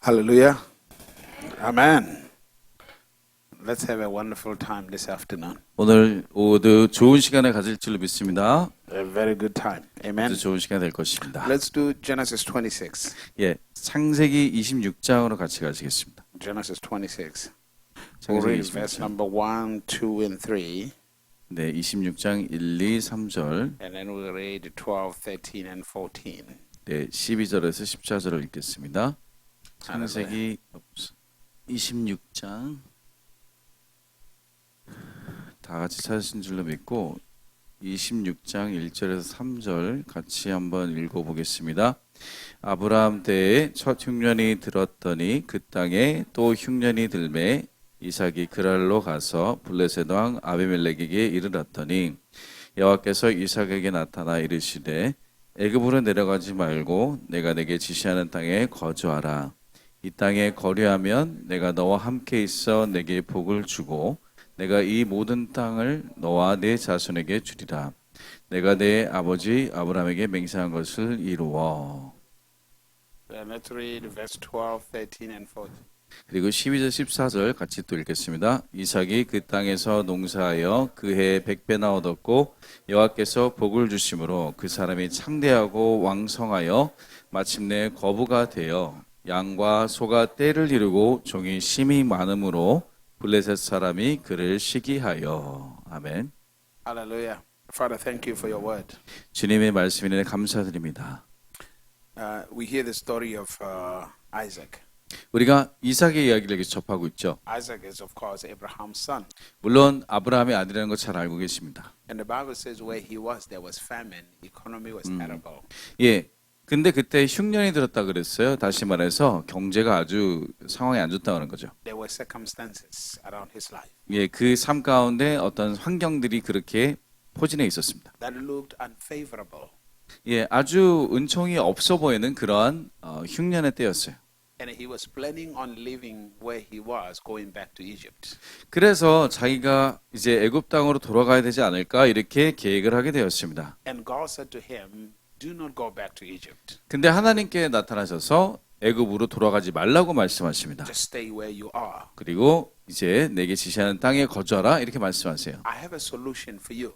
Hallelujah. Amen. Let's have a wonderful time this afternoon. 오늘 모두 좋은 시간을 가질 줄로 믿습니다. A very good time. Amen. 아주 좋은 시간 될 것입니다. Let's do Genesis 26. 예, 창세기 26장으로 같이 가시겠습니다. Genesis 26. We'll 창세기 read verse 26장. number 1, 2, and 3. 네, 26장 1, 2, 3절. And then we'll read 12, 13, and 14. 네, 12절에서 14절을 읽겠습니다. 창세기 26장 다 같이 찾으신 줄로 믿고 26장 1절에서 3절 같이 한번 읽어보겠습니다. 아브라함 때에 첫 흉년이 들었더니 그 땅에 또 흉년이 들매 이삭이 그랄로 가서 블레셋 왕 아비멜렉에게 이르렀더니 여호와께서 이삭에게 나타나 이르시되 애굽으로 내려가지 말고 내가 내게 지시하는 땅에 거주하라. 이 땅에 거류하면 내가 너와 함께 있어 내게 복을 주고 내가 이 모든 땅을 너와 네 자손에게 주리라. 내가 내 아버지 아브라함에게 맹세한 것을 이루어. Then let's read verse 12, 13, and 14. 그리고 12절 14절 같이 또 읽겠습니다. 이삭이 그 땅에서 농사하여 그 해에 100배나 얻었고 여호와께서 복을 주심으로 그 사람이 창대하고 왕성하여 마침내 거부가 되어 양과 소가 떼를 이루고 종이 심히 많음으로 블레셋 사람이 그를 시기하여. 아멘. Hallelujah. Father, thank you for your word. 주님의 말씀이네 감사드립니다. We hear the story of Isaac. 우리가 이삭의 이야기를 여기 접하고 있죠. Isaac is, of course, Abraham's son. 물론 아브라함의 아들이라는 거 잘 알고 계십니다. And the Bible says where he was, there was famine. Economy was terrible. 예. 근데 그때 흉년이 들었다 그랬어요. 다시 말해서 경제가 아주 상황이 안 좋다는 거죠. There were circumstances around his life 예, 그 삶 가운데 어떤 환경들이 그렇게 포진해 있었습니다. that looked unfavorable. 예, 아주 은총이 없어 보이는 그러한 흉년의 때였어요. And he was planning on living where he was, going back to Egypt. 그래서 자기가 이제 애굽 땅으로 돌아가야 되지 않을까 이렇게 계획을 하게 되었습니다. And God said to him, do not go back to Egypt. 근데 하나님께 나타나셔서 애굽으로 돌아가지 말라고 말씀하십니다. Just stay where you are. 그리고 이제 내게 지시하는 땅에 거주하라 이렇게 말씀하세요. I have a solution for you.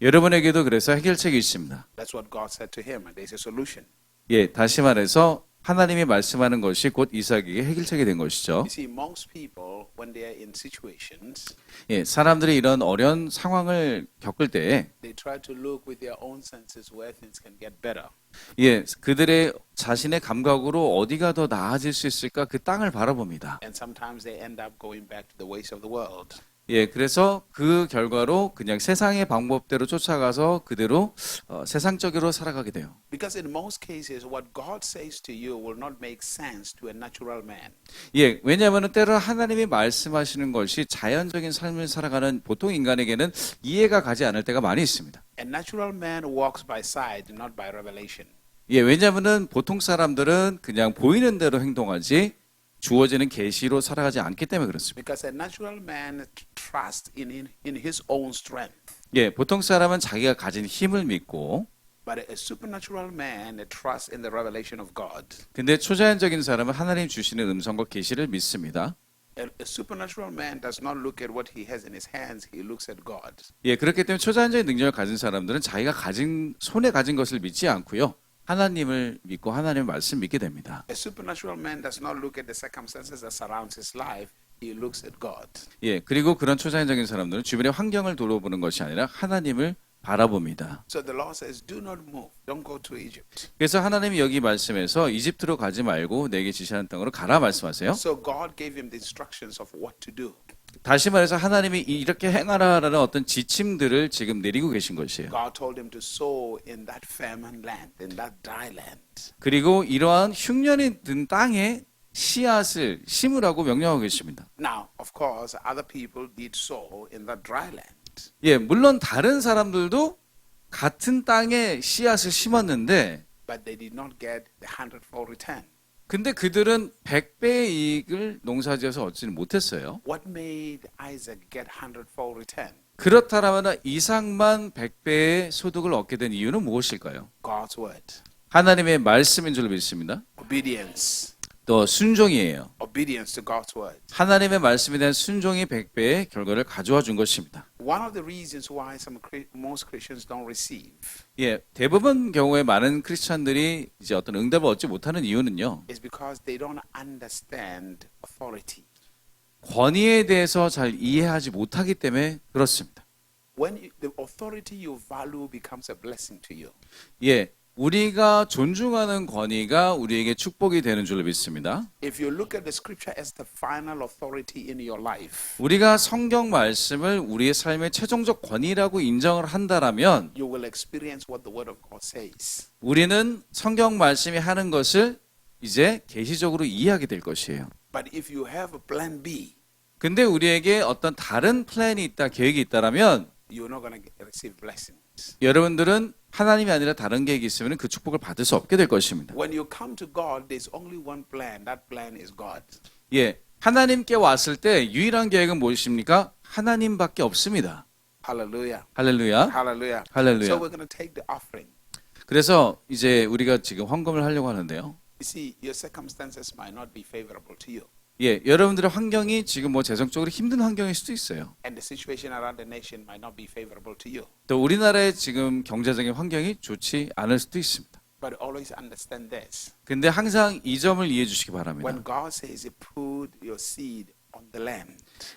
여러분에게도 그래서 해결책이 있습니다. That's what God said to him. And there's a solution. 예, 다시 말해서 하나님이 말씀하는 것이 곧 이삭에게 해결책이 된 것이죠. You see, most people, when they are in situations, 예, 사람들이 이런 어려운 상황을 겪을 때, they try to look with their own senses where things can get better. 예, 그들의 자신의 감각으로 어디가 더 나아질 수 있을까 그 땅을 바라봅니다. And sometimes they end up going back to the ways of the world. 예, 그래서 그 결과로 그냥 세상의 방법대로 쫓아가서 그대로 세상적으로 살아가게 돼요. Because in most cases, what God says to you will not make sense to a natural man. 예, 왜냐하면 때로 하나님이 말씀하시는 것이 자연적인 삶을 살아가는 보통 인간에게는 이해가 가지 않을 때가 많이 있습니다. A natural man walks by sight, not by revelation. 예, 왜냐하면 보통 사람들은 그냥 보이는 대로 행동하지 주어지는 계시로 살아가지 않기 때문에 그렇습니다. Because a natural man trusts in his own strength. 예, 보통 사람은 자기가 가진 힘을 믿고, But a supernatural man trusts in the revelation of God. 근데 초자연적인 사람은 하나님 주시는 음성과 계시를 믿습니다. A supernatural man does not look at what he has in his hands, he looks at God. 예, 그렇기 때문에 초자연적인 능력을 가진 사람들은 자기가 손에 가진 것을 믿지 않고요. 하나님을 믿고 하나님의 말씀 믿게 됩니다. A supernatural man does not look at the circumstances that surrounds his life, he looks at God. 예, 그리고 그런 초자연적인 사람들은 주변의 환경을 돌아보는 것이 아니라 하나님을 바라봅니다. So the law says, do not move, don't go to Egypt. 그래서 하나님이 여기 말씀에서 이집트로 가지 말고 내게 지시하는 땅으로 가라 말씀하세요. So God gave him the instructions of what to do. 다시 말해서 하나님이 이렇게 행하라라는 어떤 지침들을 지금 내리고 계신 것이에요. God told him to sow in that famine land, in that dry land. 그리고 이러한 흉년이 든 땅에 씨앗을 심으라고 명령하고 계십니다. Now, of course, other people did sow in that dry land. 예, 물론 다른 사람들도 같은 땅에 씨앗을 심었는데 But they did not get the 100-fold return. 근데 그들은 100배의 이익을 농사지어서 얻지는 못했어요. What made Isaac get 100-fold return? 그렇다면 이삭만 100배의 소득을 얻게 된 이유는 무엇일까요? God's word. 하나님의 말씀인 줄 믿습니다. Obedience. 또 순종이에요. Obedience to God's word. 하나님의 말씀에 대한 순종이 100배의 결과를 가져와 준 것입니다. One of the reasons why most Christians don't receive 예, 대부분 경우에 많은 크리스찬들이 이제 어떤 응답을 얻지 못하는 이유는요. is because they don't understand authority. 권위에 대해서 잘 이해하지 못하기 때문에 그렇습니다. The authority you value becomes a blessing to you. 예, 우리가 존중하는 권위가 우리에게 축복이 되는 줄로 믿습니다. If you look at the scripture as the final authority in your life, 우리가 성경 말씀을 우리의 삶의 최종적 권위라고 인정을 한다라면 you will experience what the word of God says. 우리는 성경 말씀이 하는 것을 이제 계시적으로 이해하게 될 것이에요. But if you have a plan B, 근데 우리에게 어떤 다른 플랜이 있다, 계획이 있다라면 you're not going to receive blessings. 여러분들은 하나님이 아니라 다른 계획이 있으면 그 축복을 받을 수 없게 될 것입니다. When you come to God, there's only one plan. That plan is God. 예, 하나님께 왔을 때 유일한 계획은 무엇입니까? 하나님밖에 없습니다. Hallelujah. 할렐루야. Hallelujah. 할렐루야. So we're going to take the offering. 그래서 이제 우리가 지금 헌금을 하려고 하는데요. You see, your circumstances might not be favorable to you. 예, 여러분들의 환경이 지금 뭐 재정적으로 힘든 환경일 수도 있어요. And the situation around the nation might not be favorable to you. 또 우리나라의 지금 경제적인 환경이 좋지 않을 수도 있습니다. But always understand this. 근데 항상 이 점을 이해해 주시기 바랍니다. When God says, put your seed on the land,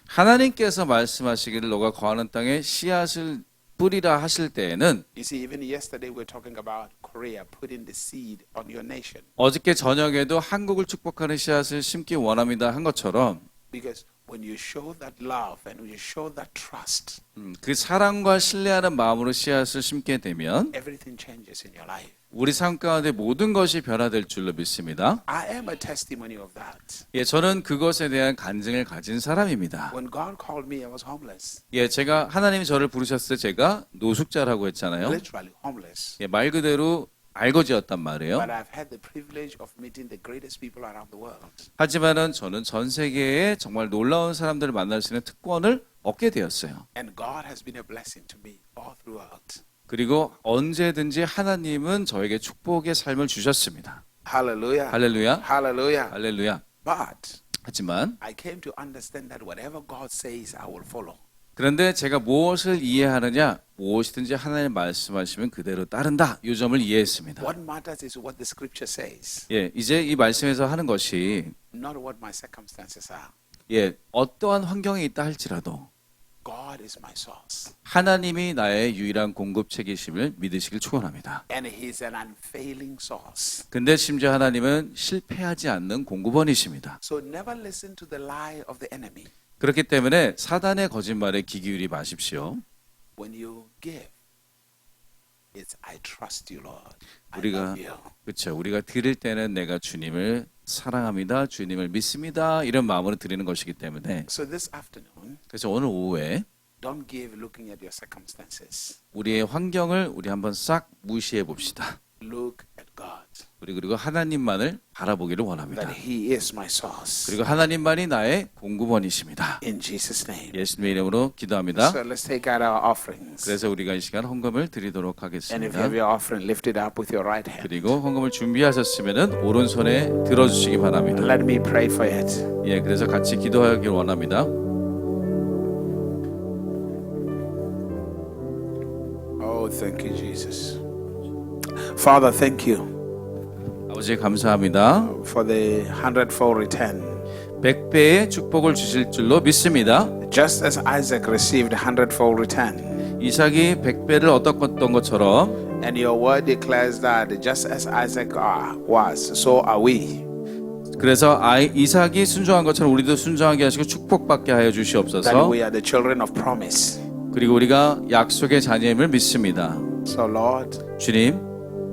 하나님께서 말씀하시기를 너가 거하는 땅에 씨앗을 뿌리라 하실 때에는 you see, even yesterday we're talking about Korea putting the seed on your nation. 어저께 저녁에도 한국을 축복하는 씨앗을 심기 원합니다 한 것처럼 Because when you show that love and when you show that trust, 그 사랑과 신뢰하는 마음으로 씨앗을 심게 되면 everything changes in your life. 우리 삶 가운데 모든 것이 변화될 줄로 믿습니다. I am a testimony of that. 예, 저는 그것에 대한 간증을 가진 사람입니다. When God called me, I was homeless. 예, 제가 하나님이 저를 부르셨을 때 제가 노숙자라고 했잖아요. Literally homeless. 예, 말 그대로 알거지였단 말이에요. But I've had the privilege of meeting the greatest people around the world. 하지만은 저는 전 세계에 정말 놀라운 사람들을 만날 수 있는 특권을 얻게 되었어요. And God has been a blessing to me all throughout. 그리고 언제든지 하나님은 저에게 축복의 삶을 주셨습니다. Hallelujah. 할렐루야. Hallelujah. 할렐루야. But 하지만 I came to understand that whatever God says, I will follow. 그런데 제가 무엇을 이해하느냐? 무엇이든지 하나님 말씀하시면 그대로 따른다. 이 점을 이해했습니다. What matters is what the scripture says, 예, 이제 이 말씀에서 하는 것이 not what my circumstances are. 예, 어떠한 환경에 있다 할지라도 God is my source. 하나님이 나의 유일한 공급책이심을 믿으시길 축원합니다. And He's an unfailing source. 근데 심지어 하나님은 실패하지 않는 공급원이십니다. So never listen to the lie of the enemy. 그렇기 때문에 사단의 거짓말에 귀 기울이 마십시오. When you give, it's I trust you, Lord. I 우리가 love you. 그렇죠. 우리가 드릴 때는 내가 주님을 사랑합니다. 주님을 믿습니다. 이런 마음으로 드리는 것이기 때문에 So this afternoon, 그래서 오늘 오후에 don't give looking at your circumstances. 우리의 환경을 우리 한번 싹 무시해 봅시다. Look at God. 우리 그리고 하나님만을 바라보기를 원합니다. That He is my source. 그리고 하나님만이 나의 공급원이십니다. In Jesus' name. 예수님의 이름으로 기도합니다. So let's take out our offerings. 그래서 우리가 이 시간 헌금을 드리도록 And if you 하겠습니다. have your offering, lift it up with your right hand. 그리고 헌금을 준비하셨으면은 오른손에 들어주시기 바랍니다. Let me pray for it. 예, 그래서 같이 기도하길 원합니다. Oh, thank you, Jesus. Father, thank you 아버지 감사합니다. for the hundredfold return. 100배의 축복을 주실 줄로 믿습니다. Just as Isaac received hundredfold return, 이삭이 100배를 얻었던 것처럼 and your word declares that just as Isaac was, so are we. 그래서 이삭이 순종한 것처럼 우리도 순종하게 하시고 축복받게 하여 That 주시옵소서. we are the children of promise. 그리고 우리가 약속의 자녀임을 믿습니다. So, Lord, 주님,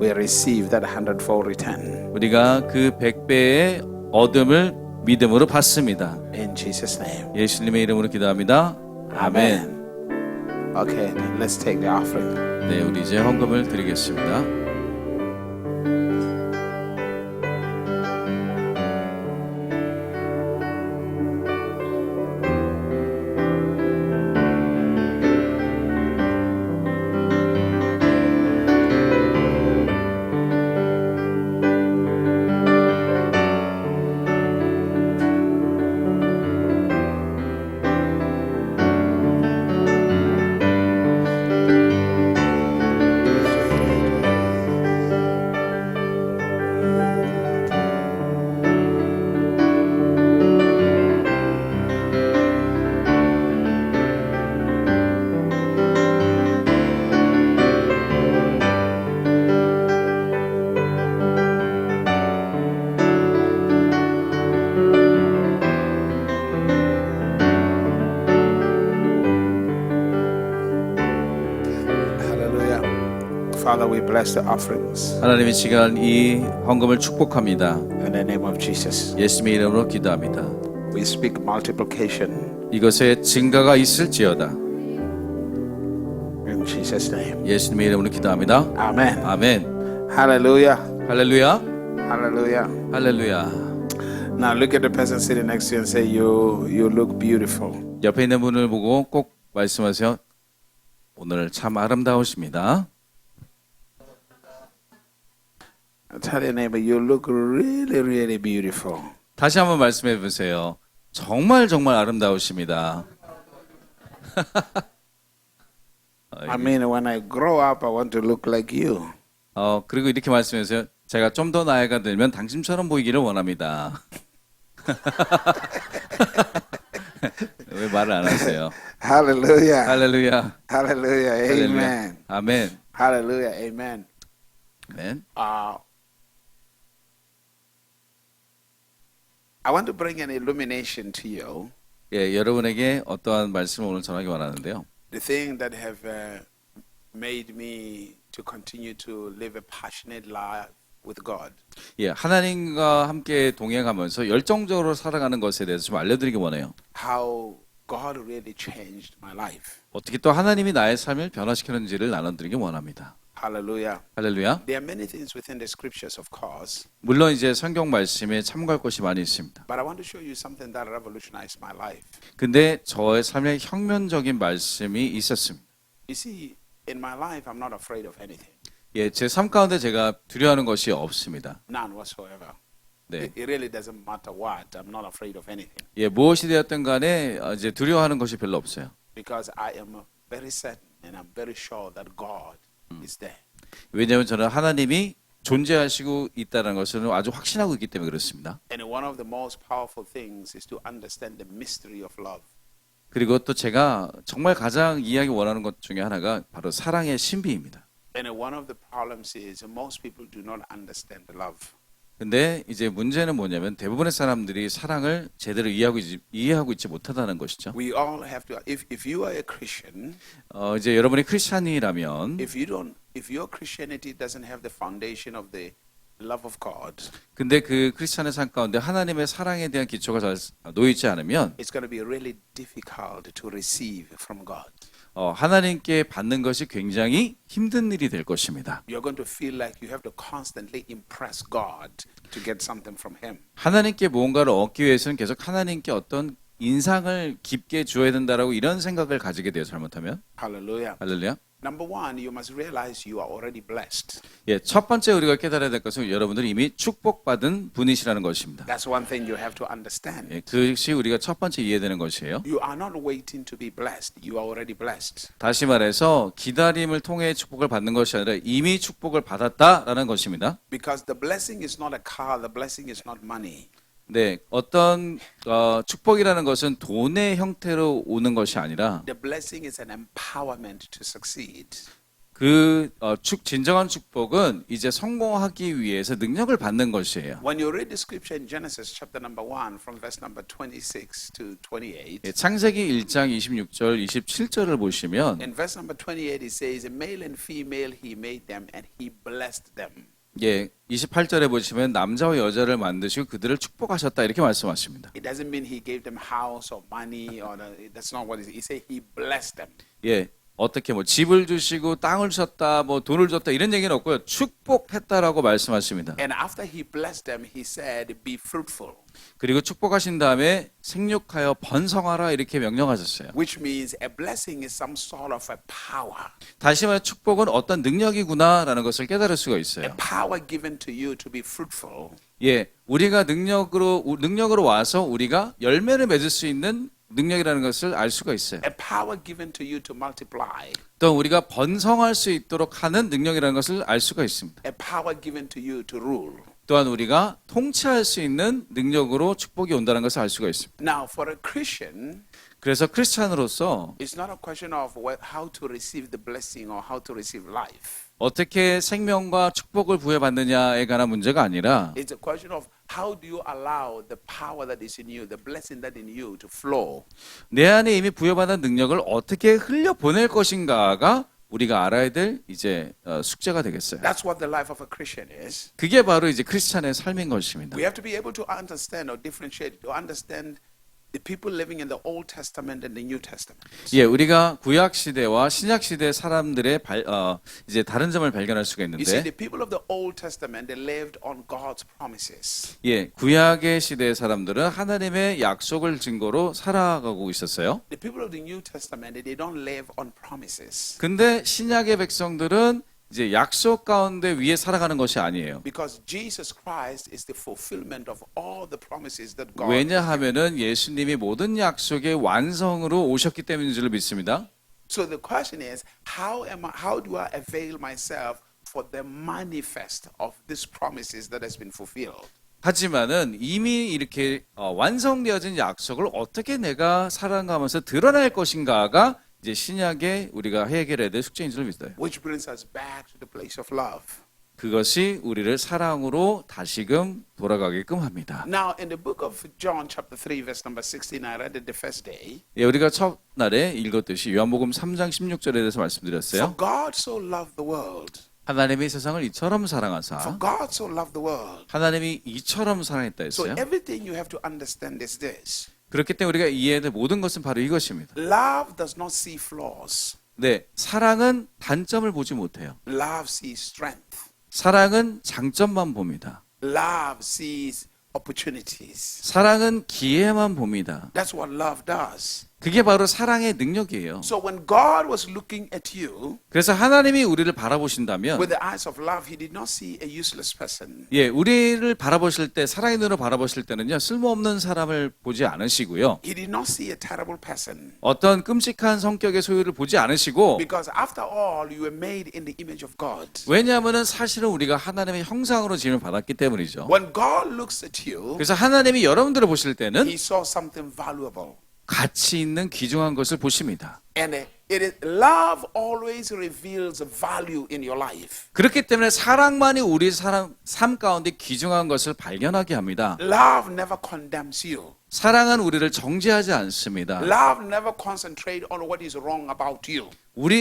we receive that hundredfold return. 우리가 그 100배의 얻음을 믿음으로 받습니다. In Jesus' name. 예수님의 이름으로 기도합니다. 아멘. Okay, then let's take the offering. 네, 우리 이제 헌금을 드리겠습니다. Father, we bless the offerings 하나님 이 시간 이 헌금을 축복합니다. in the name of Jesus. 예수님의 이름으로 기도합니다. We speak multiplication 이것에 증가가 있을지어다. in Jesus' name. 예수님의 이름으로 기도합니다. Amen. 아멘. Hallelujah. 할렐루야. Hallelujah. 할렐루야. Now look at the person sitting next to you and say, you look beautiful. 옆에 있는 분을 보고 꼭 말씀하세요. 오늘 참 아름다우십니다. Tell your neighbor, you look really, really beautiful. 다시 한번 말씀해 보세요. 정말 정말 아름다우십니다. I mean, when I grow up, I want to look like you. 그리고 이렇게 말씀해주세요. 제가 좀 더 나이가 들면 당신처럼 보이기를 원합니다. 왜 말을 안 하세요? Hallelujah. 할렐루야. Hallelujah. 할렐루야. Amen. 아멘. Hallelujah. Amen. 아멘. I want to bring an illumination to you. 예, 여러분에게 어떠한 말씀을 오늘 전하기 원하는데요. The thing that have made me to continue to live a passionate life with God. 예, 하나님과 함께 동행하면서 열정적으로 살아가는 것에 대해서 좀 알려드리기 원해요. How God really changed my life. 어떻게 또 하나님이 나의 삶을 변화시키는지를 나눠드리기 원합니다. Hallelujah. 할렐루야. There are many things within the scriptures, of course, 물론 이제 성경 말씀에 참고할 것이 많이 있습니다. but I want to show you something that revolutionized my life. 근데 저의 삶에 혁명적인 말씀이 있었습니다. You see, in my life, I'm not afraid of anything, 예, 제 삶 가운데 제가 두려워하는 것이 없습니다. none whatsoever. 네, It really doesn't matter what. I'm not afraid of anything 예, 무엇이 되었든 간에 이제 두려워하는 것이 별로 없어요. because I am very certain and I'm very sure that God is there. 왜냐하면 저는 하나님이 존재하시고 있다는 것을 아주 확신하고 있기 때문에 그렇습니다. And one of the most powerful things is to understand the mystery of love. 그리고 또 제가 정말 가장 이해하기 원하는 것 중에 하나가 바로 사랑의 신비입니다. And one of the problems is most people do not understand love. 근데 이제 문제는 뭐냐면 대부분의 사람들이 사랑을 제대로 이해하고 있지 못하다는 것이죠. We all have to. If you are a Christian, 이제 여러분이 크리스찬이라면, if your Christianity doesn't have the foundation of the love of God, 근데 그 크리스찬의 삶 가운데 하나님의 사랑에 대한 기초가 잘 놓여 있지 않으면 it's going to be really difficult to receive from God. 하나님께 받는 것이 굉장히 힘든 일이 될 것입니다. You're going to feel like you have to constantly impress God to get something from Him. 하나님께 무언가를 얻기 위해서는 계속 하나님께 어떤 인상을 깊게 주어야 된다라고 이런 생각을 가지게 돼요. 잘못하면. Hallelujah. 할렐루야. Number one, you must realize you are already blessed. 예, 첫 번째 우리가 깨달아야 될 것은 여러분들이 이미 축복받은 분이시라는 것입니다. That's one thing you have to understand. 예, 그것이 우리가 첫 번째 이해되는 것이에요. You are not waiting to be blessed. You are already blessed. 다시 말해서 기다림을 통해 축복을 받는 것이 아니라 이미 축복을 받았다라는 것입니다. Because the blessing is not a car, the blessing is not money. 네, 어떤 축복이라는 것은 돈의 형태로 오는 것이 아니라 The blessing is an empowerment to succeed. 진정한 축복은 이제 성공하기 위해서 능력을 받는 것이에요. When you read the scripture in Genesis chapter number 1 from verse number 26 to 28, 예, 창세기 1장 26절, 27절을 보시면 in verse number 28 it says, male and female he made them and he blessed them. 예, 28절에 보시면 남자와 여자를 만드시고 그들을 축복하셨다 이렇게 말씀하십니다. It doesn't mean he gave them house or money or that's not what it is. He said he blessed them. 예, 어떻게 뭐 집을 주시고 땅을 주셨다, 뭐 돈을 줬다 이런 얘기는 없고요. 축복했다라고 말씀하십니다. And after he blessed them, he said, be fruitful. 그리고 축복하신 다음에 생육하여 번성하라 이렇게 명령하셨어요. Which means a blessing is some sort of a power. 다시 말해 축복은 어떤 능력이구나라는 것을 깨달을 수가 A 있어요. power given to you to be fruitful. 예, 우리가 능력으로 와서 우리가 열매를 맺을 수 있는 능력이라는 것을 알 수가 있어요. A power given to you to multiply. 또 우리가 번성할 수 있도록 하는 능력이라는 것을 알 수가 있습니다. A power given to you to rule. 또한 우리가 통치할 수 있는 능력으로 축복이 온다는 것을 알 수가 있습니다. Now, for a Christian, 그래서 크리스찬으로서 it's not a question of how to receive the blessing or how to receive life. 어떻게 생명과 축복을 부여받느냐에 관한 문제가 아니라 It's a question of how do you allow the power that is in you, the blessing that in you to flow. 내 안에 이미 부여받은 능력을 어떻게 흘려보낼 것인가가 우리가 알아야 될 이제 숙제가 되겠어요. That's what the life of a Christian is. 그게 바로 이제 크리스찬의 삶인 것입니다. We have to be able to understand or differentiate, to understand the people living in the Old Testament and the New Testament. 예, 우리가 구약 시대와 신약 시대 사람들의 이제 다른 점을 발견할 수가 You see, 있는데, the people of the Old Testament, they lived on God's promises. 예, 구약의 시대의 사람들은 하나님의 약속을 증거로 살아가고 있었어요. The people of the New Testament, they don't live on promises. 근데 신약의 백성들은 이제 약속 가운데 위에 살아가는 것이 아니에요. Because Jesus Christ is the fulfillment of all the promises that God. 왜냐하면은 예수님이 모든 약속의 완성으로 오셨기 때문인 줄 믿습니다. So the question is, how do I avail myself for the manifest of these promises that has been fulfilled? 하지만은 이미 이렇게 완성되어진 약속을 어떻게 내가 살아가면서 드러낼 것인가가 이제 신약에 우리가 해결해야 될 숙제인 줄 믿어요. Which brings us back to the place of love. 그것이 우리를 사랑으로 다시금 돌아가게끔 합니다. Now, in the book of John, chapter 3, verse number 16, I read it the first day. 예, 우리가 첫날에 읽었듯이 요한복음 3장 16절에 대해서 For 말씀드렸어요. God so loved the world. 하나님이 세상을 이처럼 For 사랑하사 God so loved the world. 하나님이 이처럼 사랑했다 So 했어요. everything you have to understand is this. 그렇기 때문에 우리가 이해해야 될 모든 것은 바로 이것입니다. Love does not see flaws. 네, 사랑은 단점을 보지 못해요. Love sees strength. 사랑은 장점만 봅니다. Love sees opportunities. 사랑은 기회만 봅니다. That's what love does. 그게 바로 사랑의 능력이에요. So when God was looking at you 그래서 하나님이 우리를 바라보신다면, with the eyes of love, He did not see a useless person. 예, 우리를 바라보실 때, 사랑의 눈으로 바라보실 때는요, 쓸모없는 사람을 보지 않으시고요, He did not see a terrible person. 어떤 끔찍한 성격의 소유를 보지 않으시고, Because after all, you were made in the image of God. 왜냐하면은 사실은 우리가 하나님의 형상으로 지음을 받았기 때문이죠. When God looks at you, 그래서 하나님이 여러분들을 보실 때는 He saw something valuable. 가치 있는 귀중한 것을 보십니다. And love always reveals value in your life. 그렇기 때문에 사랑만이 우리 삶 가운데 귀중한 것을 발견하게 합니다. Love never condemns you. 사랑은 우리를 정죄하지 않습니다. Love never concentrates on what is wrong about you.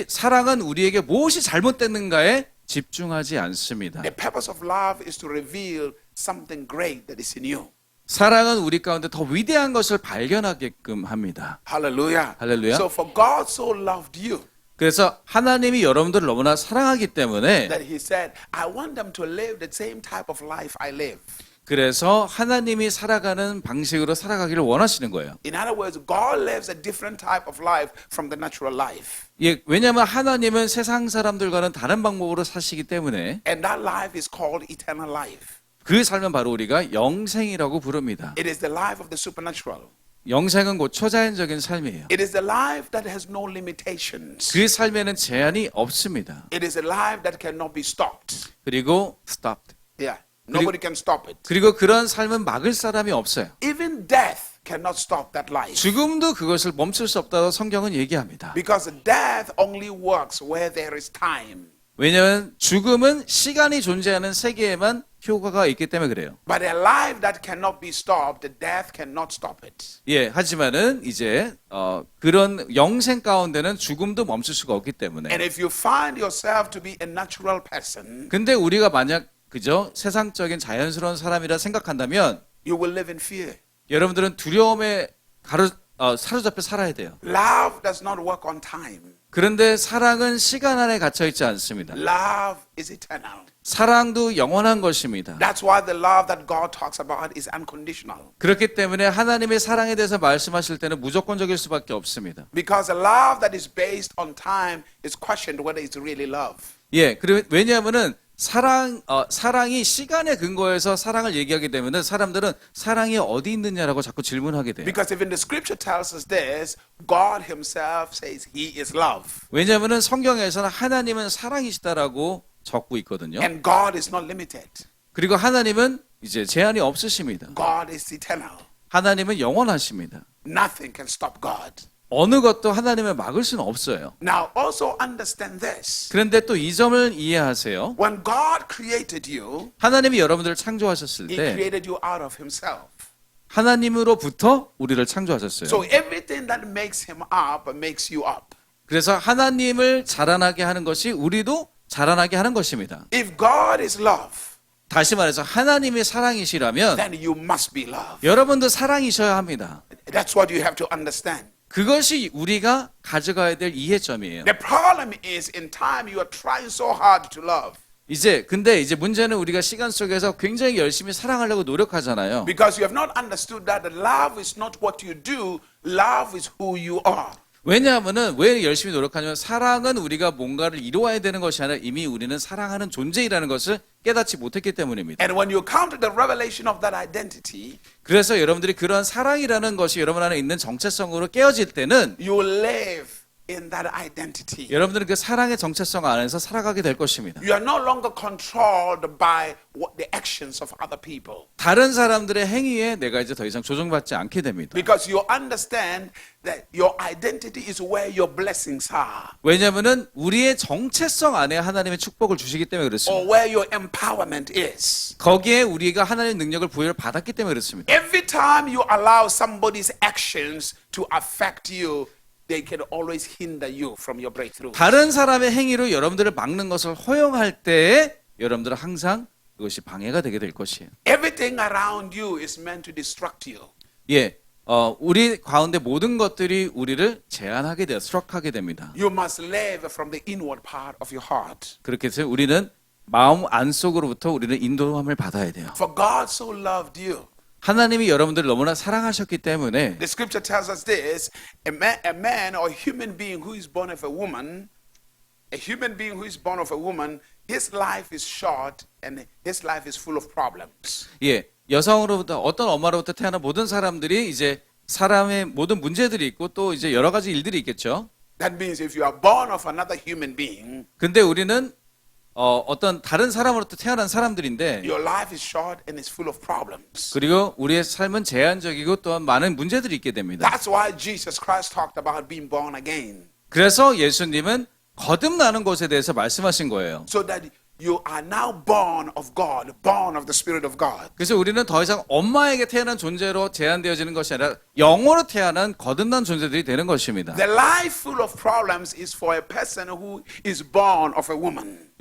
사랑은 우리에게 무엇이 잘못됐는가에 집중하지 않습니다. The purpose of love is to reveal something great that is in you. 사랑은 우리 가운데 더 위대한 것을 발견하게끔 합니다. Hallelujah. 할렐루야. So for God so loved you 그래서 하나님이 여러분들을 너무나 사랑하기 때문에 that He said, I want them to live the same type of life I live. 그래서 하나님이 살아가는 방식으로 살아가기를 원하시는 거예요. In other words, God lives a different type of life from the natural life. 예, 왜냐하면 하나님은 세상 사람들과는 다른 방법으로 사시기 때문에 And that life is called eternal life. 그 삶은 바로 우리가 영생이라고 부릅니다. It is the life of the supernatural. 영생은 곧 초자연적인 삶이에요. It is the life that has no limitations. 그 삶에는 제한이 없습니다. It is a life that cannot be stopped. 그리고 stopped. Yeah. Nobody can stop it. 그리고 그런 삶은 막을 사람이 없어요. Even death cannot stop that life. 죽음도 그것을 멈출 수 없다고 성경은 얘기합니다. Because death only works where there is time. 왜냐하면 죽음은 시간이 존재하는 세계에만 효과가 있기 때문에 그래요. But a life that cannot be stopped, the death cannot stop it. 예, 하지만은 이제 그런 영생 가운데는 죽음도 멈출 수가 없기 때문에. And if you find yourself to be a natural person, 근데 우리가 만약 그저 세상적인 자연스러운 사람이라 생각한다면 you will live in fear. 여러분들은 두려움에 사로잡혀 살아야 돼요. Love does not work on time. 그런데 사랑은 시간 안에 갇혀 있지 않습니다. Love is eternal. 사랑도 영원한 것입니다. That's why the love that God talks about is unconditional. 그렇기 때문에 하나님의 사랑에 대해서 말씀하실 때는 무조건적일 수밖에 없습니다. Because a love that is based on time is questioned whether it's really love. 예, 왜냐하면은 사랑이 시간에 근거해서 사랑을 얘기하게 되면은 사람들은 사랑이 어디 있느냐라고 자꾸 질문하게 돼요. Because even the scripture tells us this, God himself says he is love. 왜냐하면은 성경에서는 하나님은 사랑이시다라고 적고 있거든요. And God is not limited. 그리고 하나님은 이제 제한이 없으십니다. God is eternal. 하나님은 영원하십니다. Nothing can stop God. 어느 것도 하나님을 막을 수는 없어요. Now also understand this. 그런데 또 이 점을 이해하세요. When God created you, 하나님이 여러분들을 창조하셨을 he 때 created you out of himself. 하나님으로부터 우리를 창조하셨어요. So everything that makes him up makes you up. 그래서 하나님을 자라나게 하는 것이 우리도 자라나게 하는 것입니다. If God is love, 다시 말해서 하나님이 사랑이시라면 then you must be love. 여러분도 사랑이셔야 합니다. That's what you have to understand. 그것이 우리가 가져가야 될 이해점이에요. The problem is in time you are trying so hard to love 근데 이제 문제는 우리가 시간 속에서 굉장히 열심히 사랑하려고 노력하잖아요. because you have not understood that the love is not what you do, love is who you are. 왜냐하면은 왜 열심히 노력하냐면 사랑은 우리가 뭔가를 이루어야 되는 것이 아니라 이미 우리는 사랑하는 존재이라는 것을 깨닫지 못했기 때문입니다. And when you come to the revelation of that identity, 그래서 여러분들이 그런 사랑이라는 것이 여러분 안에 있는 정체성으로 깨어질 때는 you will live in that identity. 여러분들은 그 사랑의 정체성 안에서 살아가게 될 것입니다. You are no longer controlled by what the actions of other people 다른 사람들의 행위에 내가 이제 더 이상 조종받지 않게 됩니다. because you understand that your identity is where your blessings are 왜냐하면은 우리의 정체성 안에 하나님의 축복을 주시기 때문에 or 그렇습니다. where your empowerment is. 거기에 우리가 하나님의 능력을 부여를 받았기 때문에 그렇습니다. Every time you allow somebody's actions to affect you, they can always hinder you from your breakthrough. 다른 사람의 행위로 여러분들을 막는 것을 허용할 때에 여러분들은 항상 그것이 방해가 되게 될 것이에요. Everything around you is meant to distract you. 우리 가운데 모든 것들이 우리를 제한하게 돼요. 스트럭하게 됩니다. You must live from the inward part of your heart. 그렇게 해서 우리는 마음 안속으로부터 우리는 인도함을 받아야 돼요. For God so loved you. 하나님이 여러분들을 너무나 사랑하셨기 때문에 The scripture tells us this, a man or a human being who is born of a woman, his life is short and his life is full of problems. 여성으로부터 어떤 엄마로부터 태어난 모든 사람들이 이제 사람의 모든 문제들이 있고 또 이제 여러 가지 일들이 있겠죠. That means if you are born of another human being, 근데 우리는 어떤 다른 사람으로부터 태어난 사람들인데 your life is short and it's full of problems. 그리고 우리의 삶은 제한적이고 또한 많은 문제들이 있게 됩니다. That's why Jesus Christ talked about being born again. 그래서 예수님은 거듭나는 것에 대해서 말씀하신 거예요. So that you are now born of God, born of the Spirit of God. 그래서 우리는 더 이상 엄마에게 태어난 존재로 제한되어지는 것이 아니라 영으로 태어난 거듭난 존재들이 되는 것입니다. The life full of problems is for a person who is born of a woman.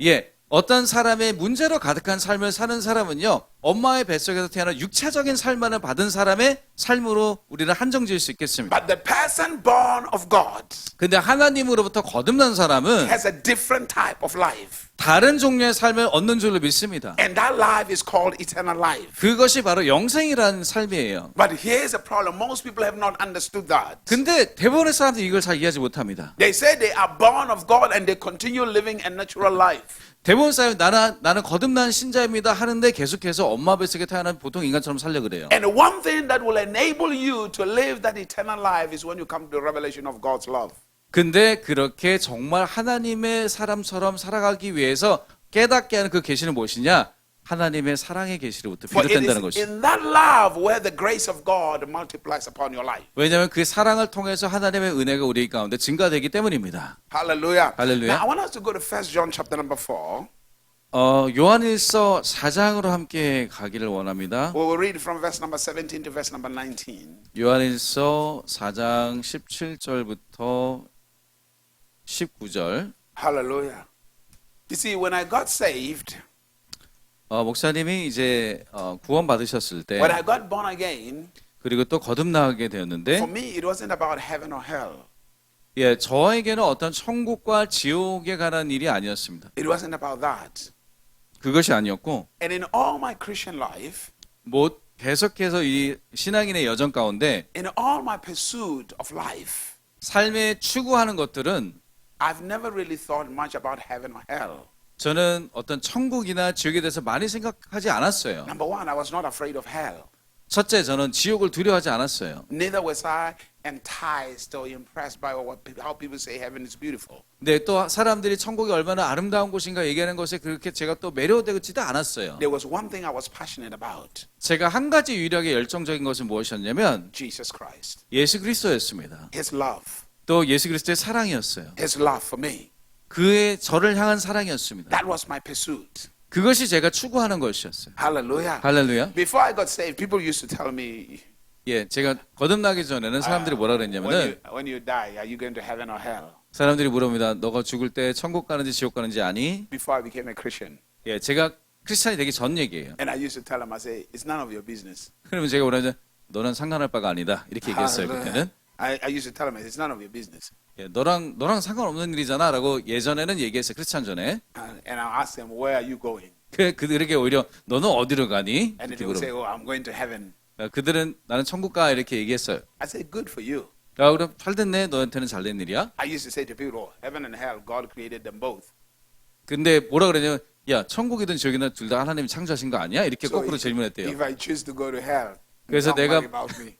어떤 사람의 문제로 가득한 삶을 사는 사람은요, 엄마의 뱃속에서 태어난 육체적인 삶만을 받은 사람의 삶으로 우리는 한정 지을 수 있겠습니다. But the person born of God 근데 하나님으로부터 거듭난 사람은 has a different type of life. 다른 종류의 삶을 얻는 줄로 믿습니다. And that life is called eternal life. 그것이 바로 영생이라는 삶이에요. But here's a problem. Most people have not understood that. 근데 대부분의 사람들이 이걸 잘 이해하지 못합니다. They say they are born of God and they continue living a natural life. 대부분 사람이 나는 거듭난 신자입니다 하는데 계속해서 엄마 뱃속에 태어난 보통 인간처럼 살려 그래요. And one thing that will enable you to live that eternal life is when you come to the revelation of God's love. 근데 그렇게 정말 하나님의 사람처럼 살아가기 위해서 깨닫게 하는 그 계시는 무엇이냐? 하나님의 사랑의 계시로부터 For it 비롯된다는 is 것이죠. in that love where the grace of God multiplies upon your life. 왜냐하면 그 사랑을 통해서 하나님의 은혜가 우리 가운데 증가되기 때문입니다. Hallelujah. Hallelujah. Now I want us to go to 1 John chapter number 4. 요한일서 4장으로 함께 가기를 원합니다. We will read from verse number 17 to verse number 19. 요한일서 4장 17절부터 19절. Hallelujah. You see, when I got saved, 목사님이 이제 구원 받으셨을 때 when I got born again, 그리고 또 거듭나게 되었는데 for me it wasn't about heaven or hell. 저에게는 어떤 천국과 지옥에 관한 일이 아니었습니다. It wasn't about that. 그것이 아니었고 And in all my Christian life, 계속해서 이 신앙인의 여정 가운데 in all my pursuit of life, 삶에 추구하는 것들은 I've never really thought much about heaven or hell. 저는 어떤 천국이나 지옥에 대해서 많이 생각하지 않았어요. Number one, I was not afraid of hell. 첫째, 저는 지옥을 두려워하지 않았어요. Neither was I enticed or impressed by how people say heaven is beautiful. 근데 또 사람들이 천국이 얼마나 아름다운 곳인가 얘기하는 것에 그렇게 제가 또 매료되지도 않았어요. There was one thing I was passionate about. 제가 한 가지 유일하게 열정적인 것은 무엇이었냐면 Jesus Christ. 예수 그리스도였습니다. His love. 또 예수 그리스도의 사랑이었어요. His love for me. 그의 저를 향한 사랑이었습니다. That was my pursuit. 그것이 제가 추구하는 것이었어요. Hallelujah. 할렐루야. Before I got saved, people used to tell me, 제가 거듭나기 전에는 사람들이 뭐라 그랬냐면은 when you die, are you going to heaven or hell? 사람들이 물어봅니다. 너가 죽을 때 천국 가는지 지옥 가는지 아니? Before I became a Christian. 예, 제가 크리스찬이 되기 전 얘기예요. And I used to tell them, I say, it's none of your business. 그러면 제가 뭐라죠? 너는 상관할 바가 아니다. 이렇게 얘기했어요. 그때는. I used to tell them, it's none of your business. 예, 너랑 상관없는 일이잖아라고 예전에는 얘기했어요. 크리스찬 전에. And I'll ask them, where are you going? 그들에게 오히려 너는 어디로 가니? And 이렇게 they would say, 물어요. oh, I'm going to heaven. 그들은 나는 천국 가 이렇게 얘기했어요. I say, good for you. 야, 그럼 잘 됐네. 너한테는 잘 된 일이야. I used to say to people, heaven and hell, God created them both. 근데 뭐라 그러냐면 야, 천국이든 지옥이든 둘 다 하나님이 창조하신 거 아니야? 이렇게 So 거꾸로 질문했대요. if I choose to go to hell, 그래서 don't 내가- worry about me.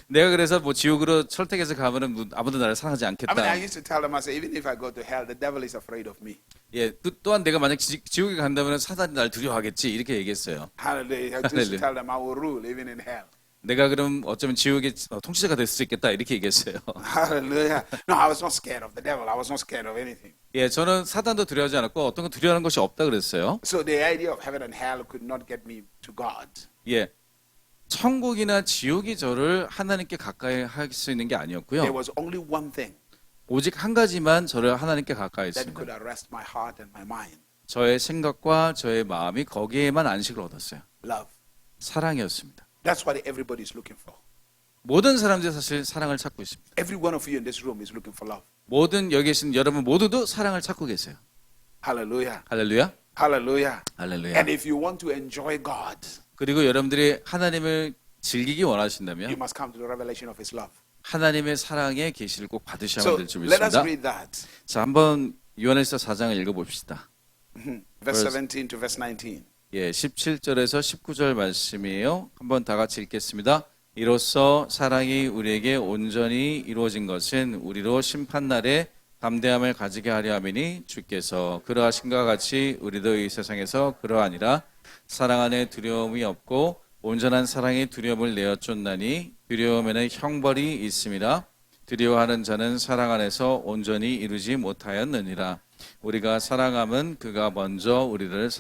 내가 그래서 뭐 지옥으로 선택해서 가면은 아무도 나를 사랑하지 I 않겠다. mean, I used to tell them, I say, even if I go to hell, the devil is afraid of me. 예, 또한 내가 만약 지옥에 간다면 사단이 날 두려워하겠지 이렇게 얘기했어요. Hallelujah. I used to Hallelujah. tell them, I will rule even in hell. 내가 그럼 어쩌면 지옥의 통치자가 될 수 있겠다 이렇게 얘기했어요. Hallelujah. No, I was not scared of the devil. I was not scared of anything. 예, 저는 사단도 두려워하지 않았고 어떤 건 두려워하는 것이 없다 그랬어요. So the idea of heaven and hell could not get me to God. 예, 천국이나 지옥이 저를 하나님께 가까이 할 수 있는 게 아니었고요. There was only one thing 오직 한 가지만 저를 하나님께 가까이 that 했습니다. could arrest my heart and my mind. 저의 생각과 저의 마음이 거기에만 안식을 얻었어요. Love. 사랑이었습니다. That's what everybody is looking for. 모든 사람들이 사실 사랑을 찾고 있습니다. Every one of you in this room is looking for love. 모든 여기 계신 여러분 모두도 사랑을 찾고 계세요. Hallelujah. 할렐루야. Hallelujah. 할렐루야. And if you want to enjoy God, 그리고 여러분들이 하나님을 즐기기 you 원하신다면 must come to the revelation of His love. 하나님의 사랑의 계시를 꼭 받으셔야만 So 될 줄 let us 믿습니다. read that. 자, 한번 요한일서 4장을 읽어봅시다. Verse 17 to verse 19. 예, 17절에서 19절 말씀이에요. 한번 다 같이 읽겠습니다. 이로써 사랑이 우리에게 온전히 이루어진 것은 우리로 심판날에 담대함을 가지게 하려 함이니 주께서 그러하신과 같이 우리도 이 세상에서 그러하니라. 사랑 안에 두려움이 없고 온전한 사랑이 두려움을 내어 쫓나니 두려움에는 형벌이 있음이라. 두려워하는 자는 사랑 안에서 온전히 이루지 못하였느니라. 우리가 사랑함은 그가 먼저 우리를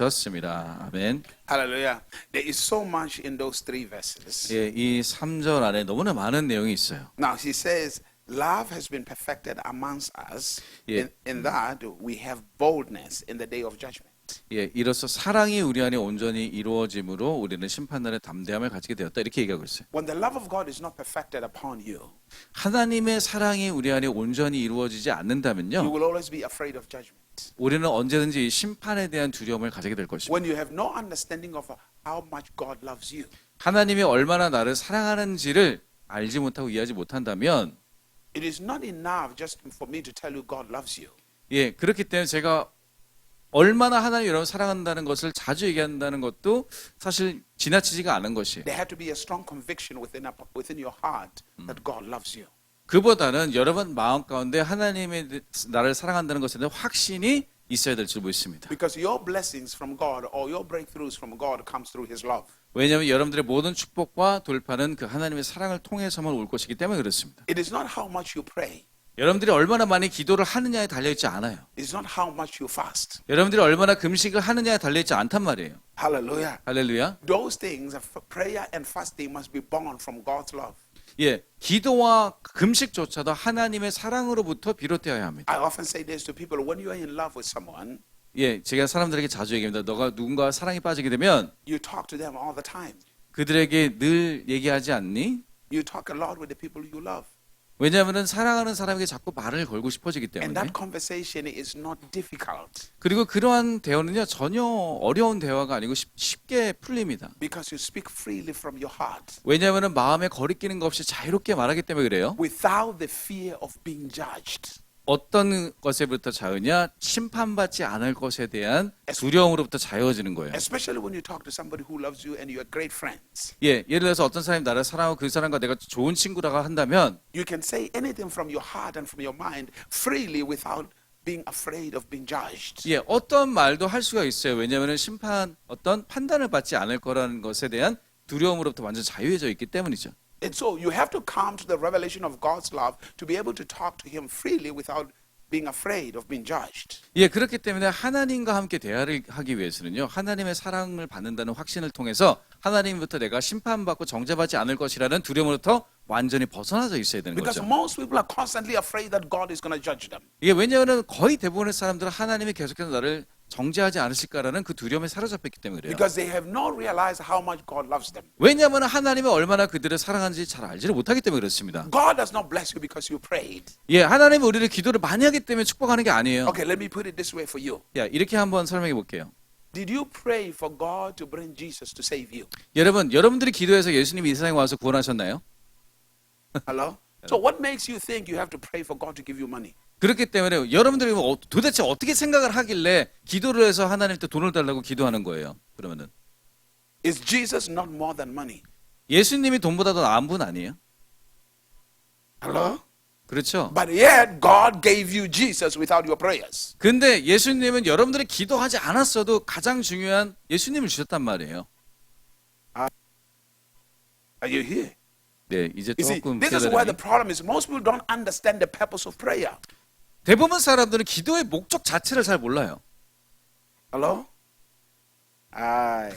사랑하셨습니다. 아멘. Hallelujah. There is so much in those three verses. 예, 이 3절 안에 너무나 많은 내용이 있어요. Now, he says, love has been perfected amongst us Yeah. in that we have boldness in the day of judgment. 예, 이로써 사랑이 우리 안에 온전히 이루어짐으로 우리는 심판날에 담대함을 가지게 되었다. 이렇게 얘기하고 있어요. When the love of God is not perfected upon you, 하나님의 사랑이 우리 안에 온전히 이루어지지 you 않는다면요. will always be afraid of judgment. 우리는 언제든지 이 심판에 대한 두려움을 가지게 될 것입니다. When you have no understanding of how much God loves you, 하나님이 얼마나 나를 사랑하는지를 알지 못하고 이해하지 못한다면 it is not enough just for me to tell you God loves you. 예, 그렇기 때문에 제가 얼마나 하나님 여러분 사랑한다는 것을 자주 얘기한다는 것도 사실 지나치지가 않은 것이에요. There had to be a strong conviction within your heart that God loves you. 그보다는 여러분 마음 가운데 하나님의 나를 사랑한다는 것에 대한 확신이 있어야 될 줄 믿습니다. Because your blessings from God or your breakthroughs from God comes through His love. 왜냐하면 여러분들의 모든 축복과 돌파는 그 하나님의 사랑을 통해서만 올 것이기 때문에 그렇습니다. It is not how much you pray. 여러분들이 얼마나 많이 기도를 하느냐에 달려있지 않아요. It is not how much you fast. 여러분들이 얼마나 금식을 하느냐에 달려있지 않단 말이에요. Hallelujah. 할렐루야. Those things, prayer and fasting must be born from God's love. 예, 기도와 금식조차도 하나님의 사랑으로부터 비롯되어야 합니다. I often say this to people when you are in love with someone, 예, 제가 사람들에게 자주 얘기합니다. 너가 누군가와 사랑에 빠지게 되면 you talk to them all the time. 그들에게 늘 얘기하지 않니? You talk a lot with the people you love. 왜냐하면 사랑하는 사람에게 자꾸 말을 걸고 싶어지기 And 때문에. that conversation is not difficult 그리고 그러한 대화는요 전혀 어려운 대화가 아니고 쉽게 풀립니다. because you speak freely from your heart 왜냐하면 마음에 거리끼는 것 없이 자유롭게 말하기 때문에 그래요. without the fear of being judged. 어떤 것에부터 자유냐? 심판받지 않을 것에 대한 두려움으로부터 자유해지는 거예요. Especially when you talk to somebody who loves you and you are great friends. 예, 예를 들어서 어떤 사람이 나를 사랑하고 그 사람과 내가 좋은 친구라고 한다면 You can say anything from your heart and from your mind freely without being afraid of being judged. 예, 어떤 말도 할 수가 있어요. 왜냐하면 심판 어떤 판단을 받지 않을 거라는 것에 대한 두려움으로부터 완전 자유해져 있기 때문이죠. And so you have to come to the revelation of God's love to be able to talk to Him freely without being afraid of being judged. 예, 그렇기 때문에 하나님과 함께 대화를 하기 위해서는요, 하나님의 사랑을 받는다는 확신을 통해서 하나님부터 내가 심판받고 정죄받지 않을 것이라는 두려움으로부터 완전히 벗어나져 있어야 되는 Because 거죠. most people are constantly afraid that God is going to judge them. 이게 왜냐하면 거의 대부분의 사람들은 하나님이 계속해서 나를 정죄하지 않으실까라는 그 두려움에 사로잡혔기 때문에 그래요. Because they have not realized how much God loves them. 왜냐하면 하나님이 얼마나 그들을 사랑하는지 잘 알지를 못하기 때문에 그렇습니다. God does not bless you because you prayed. 예, 하나님은 우리를 기도를 많이 하기 때문에 축복하는 게 아니에요. Okay, let me put it this way for you. 야, 이렇게 한번 설명해 볼게요. Did you pray for God to bring Jesus to save you? 여러분들이 기도해서 예수님이 이 세상에 와서 구원하셨나요? Hello? So what makes you think you have to pray for God to give you money? 그렇기 때문에 여러분들이 도대체 어떻게 생각을 하길래 기도를 해서 하나님한테 돈을 달라고 기도하는 거예요. 그러면은 Is Jesus not more than money? 예수님이 돈보다 더 나은 분 아니에요? Hello? 그렇죠? But yet God gave you Jesus without your prayers. 근데 예수님은 여러분들이 기도하지 않았어도 가장 중요한 예수님을 주셨단 말이에요. Are you here? 네, 이제 You see, 조금 this is where the 깨달음이. problem is. Most people don't understand the purpose of prayer. 대부분 사람들은 기도의 목적 자체를 잘 몰라요. Hello? Aye.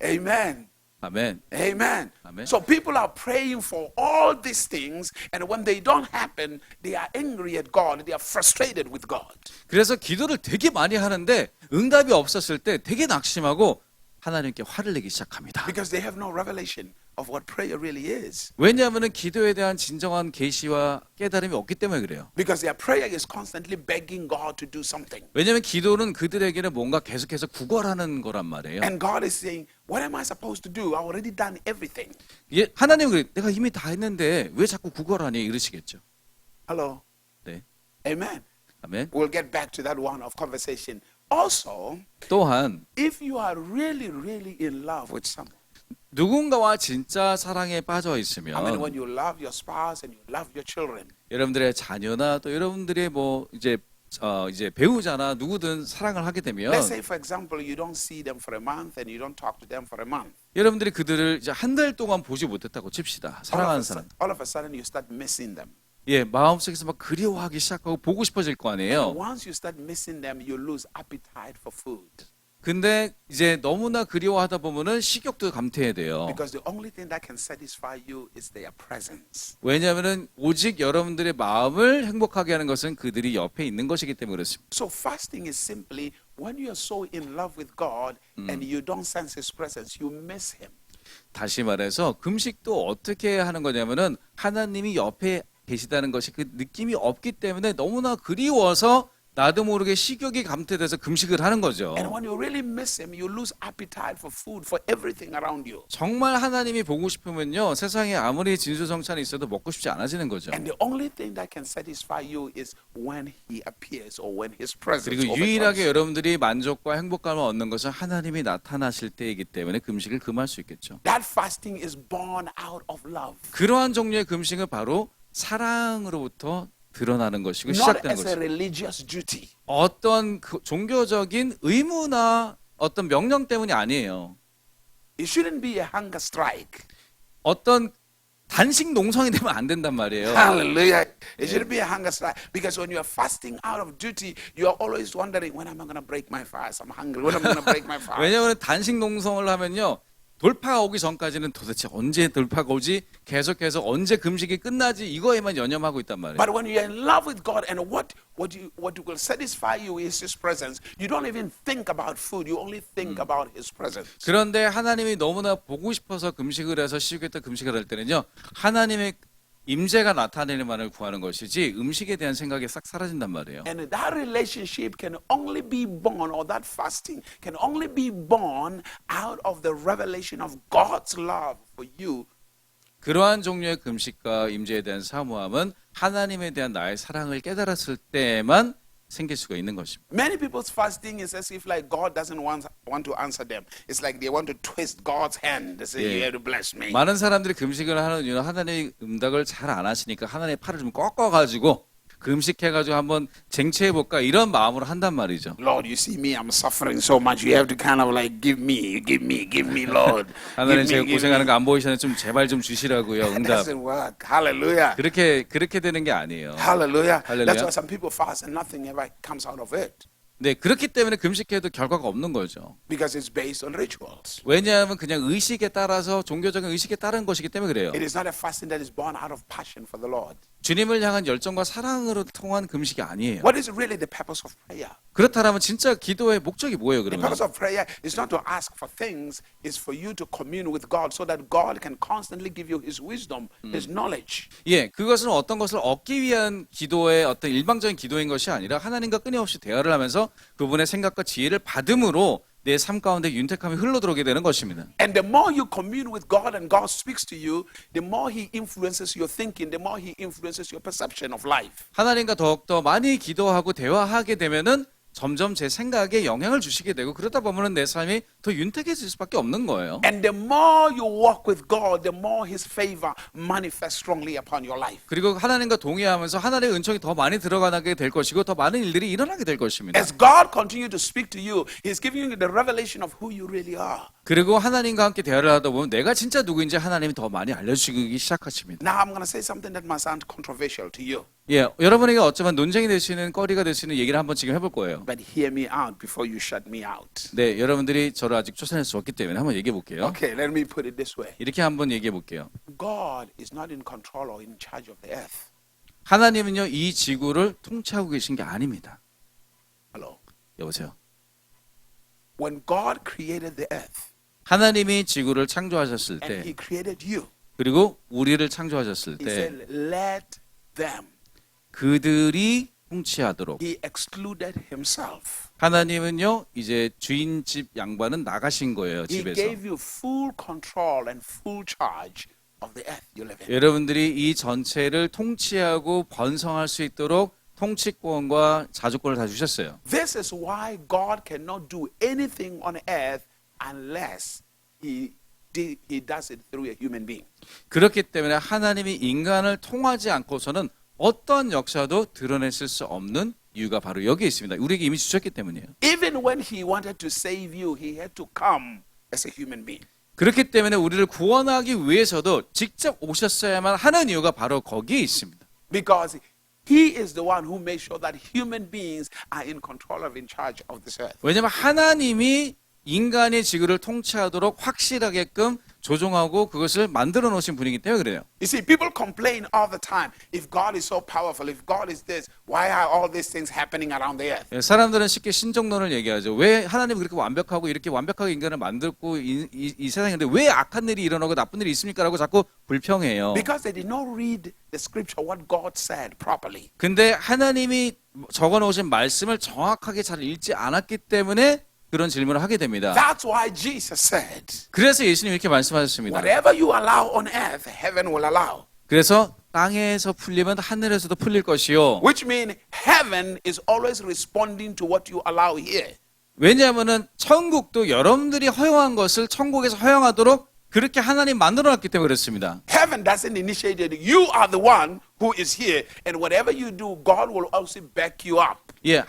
Amen. 아멘. Amen. Amen. So people are praying for all these things, and when they don't happen, they are angry at God. They are frustrated with God. 그래서 기도를 되게 많이 하는데 응답이 없었을 때 되게 낙심하고 하나님께 화를 내기 시작합니다. Because they have no revelation of what prayer really is. 왜냐하면 기도에 대한 진정한 계시와 깨달음이 없기 때문에 그래요. Because their prayer is constantly begging God to do something. 왜냐하면 기도는 그들에게는 뭔가 계속해서 구걸하는 거란 말이에요. And God is saying, what am I supposed to do? I've already done everything. 하나님은 그래, 내가 이미 다 했는데 왜 자꾸 구걸하니 이러시겠죠. Hello? 네, Amen. 아멘. We'll get back to that one of conversation. Also, 또한 if you are really, really in love with someone, 누군가와 진짜 사랑에 빠져 있으면 I mean, when you love your spouse and you love your children, 여러분들의 자녀나 또 여러분들의 뭐 이제 배우자나 누구든 사랑을 하게 되면 let's say, for example, you don't see them for a month and you don't talk to them for a month. 여러분들이 그들을 이제 한 달 동안 보지 못했다고 칩시다. 사랑하는 사람. All of a sudden, you start missing them. 예, 마음속에서 막 그리워하기 시작하고 보고 싶어질 거 아니에요. Once you start missing them, you lose appetite for food. 근데 이제 너무나 그리워하다 보면은 식욕도 감퇴해야 돼요. Because the only thing that can satisfy you is their presence. 왜냐하면은 오직 여러분들의 마음을 행복하게 하는 것은 그들이 옆에 있는 것이기 때문에 그렇습니다. So fasting is simply when you are so in love with God and you don't sense His presence, you miss Him. 다시 말해서 금식도 어떻게 하는 거냐면은 하나님이 옆에 계시다는 것이 그 느낌이 없기 때문에 너무나 그리워서 나도 모르게 식욕이 감퇴돼서 금식을 하는 거죠. And when you really miss Him, you lose appetite for food, for everything around you. 정말 하나님이 보고 싶으면요 세상에 아무리 진수성찬이 있어도 먹고 싶지 않아지는 거죠. And the only thing that can satisfy you is when He appears or when His presence 그리고 overcomes. 유일하게 여러분들이 만족과 행복감을 얻는 것은 하나님이 나타나실 때이기 때문에 금식을 금할 수 있겠죠. That fasting is born out of love. 그러한 종류의 금식은 바로 사랑으로부터 드러나는 것이고 Not 시작되는 as a 것이고 religious duty. 어떤 종교적인 의무나 어떤 명령 때문이 아니에요. It shouldn't be a hunger strike. 어떤 단식 농성이 되면 안 된단 말이에요. Hallelujah. It shouldn't be a hunger strike. Because when you are fasting out of duty, you are always wondering, when am I going to break my fast? I'm hungry. When am I going to break my fast? 왜냐하면 단식 농성을 하면요 돌파가 오기 전까지는 도대체 언제 돌파가 오지 계속해서 언제 금식이 끝나지 이거에만 연연하고 있단 말이에요. But when you are in love with God and what will satisfy you is His presence, you don't even think about food. You only think about His presence. 그런데 하나님이 너무나 보고 싶어서 금식을 해서 시우겠다 금식을 할 때는요 하나님의 임재가 나타내는 만을 구하는 것이지 음식에 대한 생각이 싹 사라진단 말이에요. And that relationship can only be born, or that fasting can only be born out of the revelation of God's love for you. 그러한 종류의 금식과 임재에 대한 사모함은 하나님에 대한 나의 사랑을 깨달았을 때만 생길 수가 있는 것입니다. Many people's fasting is as if like God doesn't want to answer them. It's like they want to twist God's hand. They say, you have to bless me. 많은 사람들이 금식을 하는 이유는 하나님의 응답을 잘 안 하시니까 하나님의 팔을 좀 꺾어가지고 금식해가지고 한번 쟁취해볼까 이런 마음으로 한단 말이죠. Lord, you see me, I'm suffering so much. You have to kind of like give me, Lord. 하나님 제가 고생하는 거 안 보이시는데 좀 제발 좀 주시라고요. It 응답. doesn't work. Hallelujah. 그렇게 되는 게 아니에요. Hallelujah. Hallelujah. That's why some people fast and nothing ever comes out of it. 네, 그렇기 때문에 금식해도 결과가 없는 거죠. because it's based on rituals. 왜냐하면 그냥 의식에 따라서 종교적인 의식에 따른 것이기 때문에 그래요. It is not a fasting that is born out of passion for the Lord. 주님을 향한 열정과 사랑으로 통한 금식이 아니에요. What is really the purpose of prayer? 그렇다면 진짜 기도의 목적이 뭐예요, The 그러면? purpose of prayer is not to ask for things, it's for you to commune with God so that God can constantly give you His wisdom, His knowledge. 예, 그것은 어떤 것을 얻기 위한 기도의 어떤 일방적인 기도인 것이 아니라 하나님과 끊임없이 대화를 하면서 그분의 생각과 지혜를 받음으로 내 삶 가운데 윤택함이 흘러들어오게 되는 것입니다. And the more you commune with God and God speaks to you, the more He influences your thinking, the more He influences your perception of life. 하나님과 더욱더 많이 기도하고 대화하게 되면은 점점 제 생각에 영향을 주시게 되고 그러다 보면은 내 삶이 더 윤택해질 수밖에 없는 거예요. And the more you walk with God, the more His favor manifests strongly upon your life. 그리고 하나님과 동의하면서 하나님의 은총이 더 많이 들어가게 될 것이고 더 많은 일들이 일어나게 될 것입니다. As God continues to speak to you, He's giving you the revelation of who you really are. 그리고 하나님과 함께 대화를 하다 보면 내가 진짜 누구인지 하나님이 더 많이 알려주시기 시작하십니다. Now I'm going to say something that might sound controversial to you, 예, 여러분에게 어쩌면 논쟁이 될 수 있는 거리가 될 수 있는 얘기를 한번 지금 해볼 거예요. but hear me out before you shut me out. 네, 여러분들이 저를 아직 쫓아낼 수 없기 때문에 한번 얘기해 볼게요. Okay, let me put it this way. 이렇게 한번 얘기해 볼게요. God is not in control or in charge of the earth. 하나님은요 이 지구를 통치하고 계신 게 아닙니다. Hello. 여보세요. When God created the earth 하나님이 지구를 창조하셨을 and He 때 created you, 그리고 우리를 창조하셨을 He 때 said, let them. 그들이 통치하도록 He excluded Himself. 하나님은요 이제 주인집 양반은 나가신 거예요. He 집에서. gave you full control and full charge of the earth you live in. 여러분들이 이 전체를 통치하고 번성할 수 있도록 통치권과 자주권을 다 주셨어요. This is why God cannot do anything on earth unless He does it through a human being. 그렇기 때문에 하나님이 인간을 통하지 않고서는 어떠한 역사도 드러냈을 수 없는 이유가 바로 여기에 있습니다. 우리에게 이미 주셨기 때문이에요. Even when He wanted to save you, He had to come as a human being. 그렇기 때문에 우리를 구원하기 위해서도 직접 오셨어야만 하는 이유가 바로 거기에 있습니다. Because He is the one who made sure that human beings are in control of, in charge of this earth. 왜냐하면 하나님이 인간의 지구를 통치하도록 확실하게끔 조종하고 그것을 만들어 놓으신 분이기 때문에 그래요. You see, people complain all the time. If God is so powerful, if God is this, why are all these things happening around the earth? 사람들은 쉽게 신정론을 얘기하죠. 왜 하나님이 그렇게 완벽하고 이렇게 완벽하게 인간을 만들고 이 세상인데 왜 악한 일이 일어나고 나쁜 일이 있습니까라고 자꾸 불평해요. Because they did not read the scripture, what God said properly. 근데 하나님이 적어 놓으신 말씀을 정확하게 잘 읽지 않았기 때문에 그런 질문을 하게 됩니다. That's why Jesus said, 그래서 예수님이 이렇게 말씀하셨습니다. whatever you allow on earth, heaven will allow. 그래서 땅에서 풀리면 하늘에서도 풀릴 것이요. Which means heaven is always responding to what you allow here. 왜냐하면은 천국도 여러분들이 허용한 것을 천국에서 허용하도록 그렇게 하나님 만들어놨기 때문에 그렇습니다. Heaven doesn't initiate it. You are the one who is here. And whatever you do, God will also back you up. 예,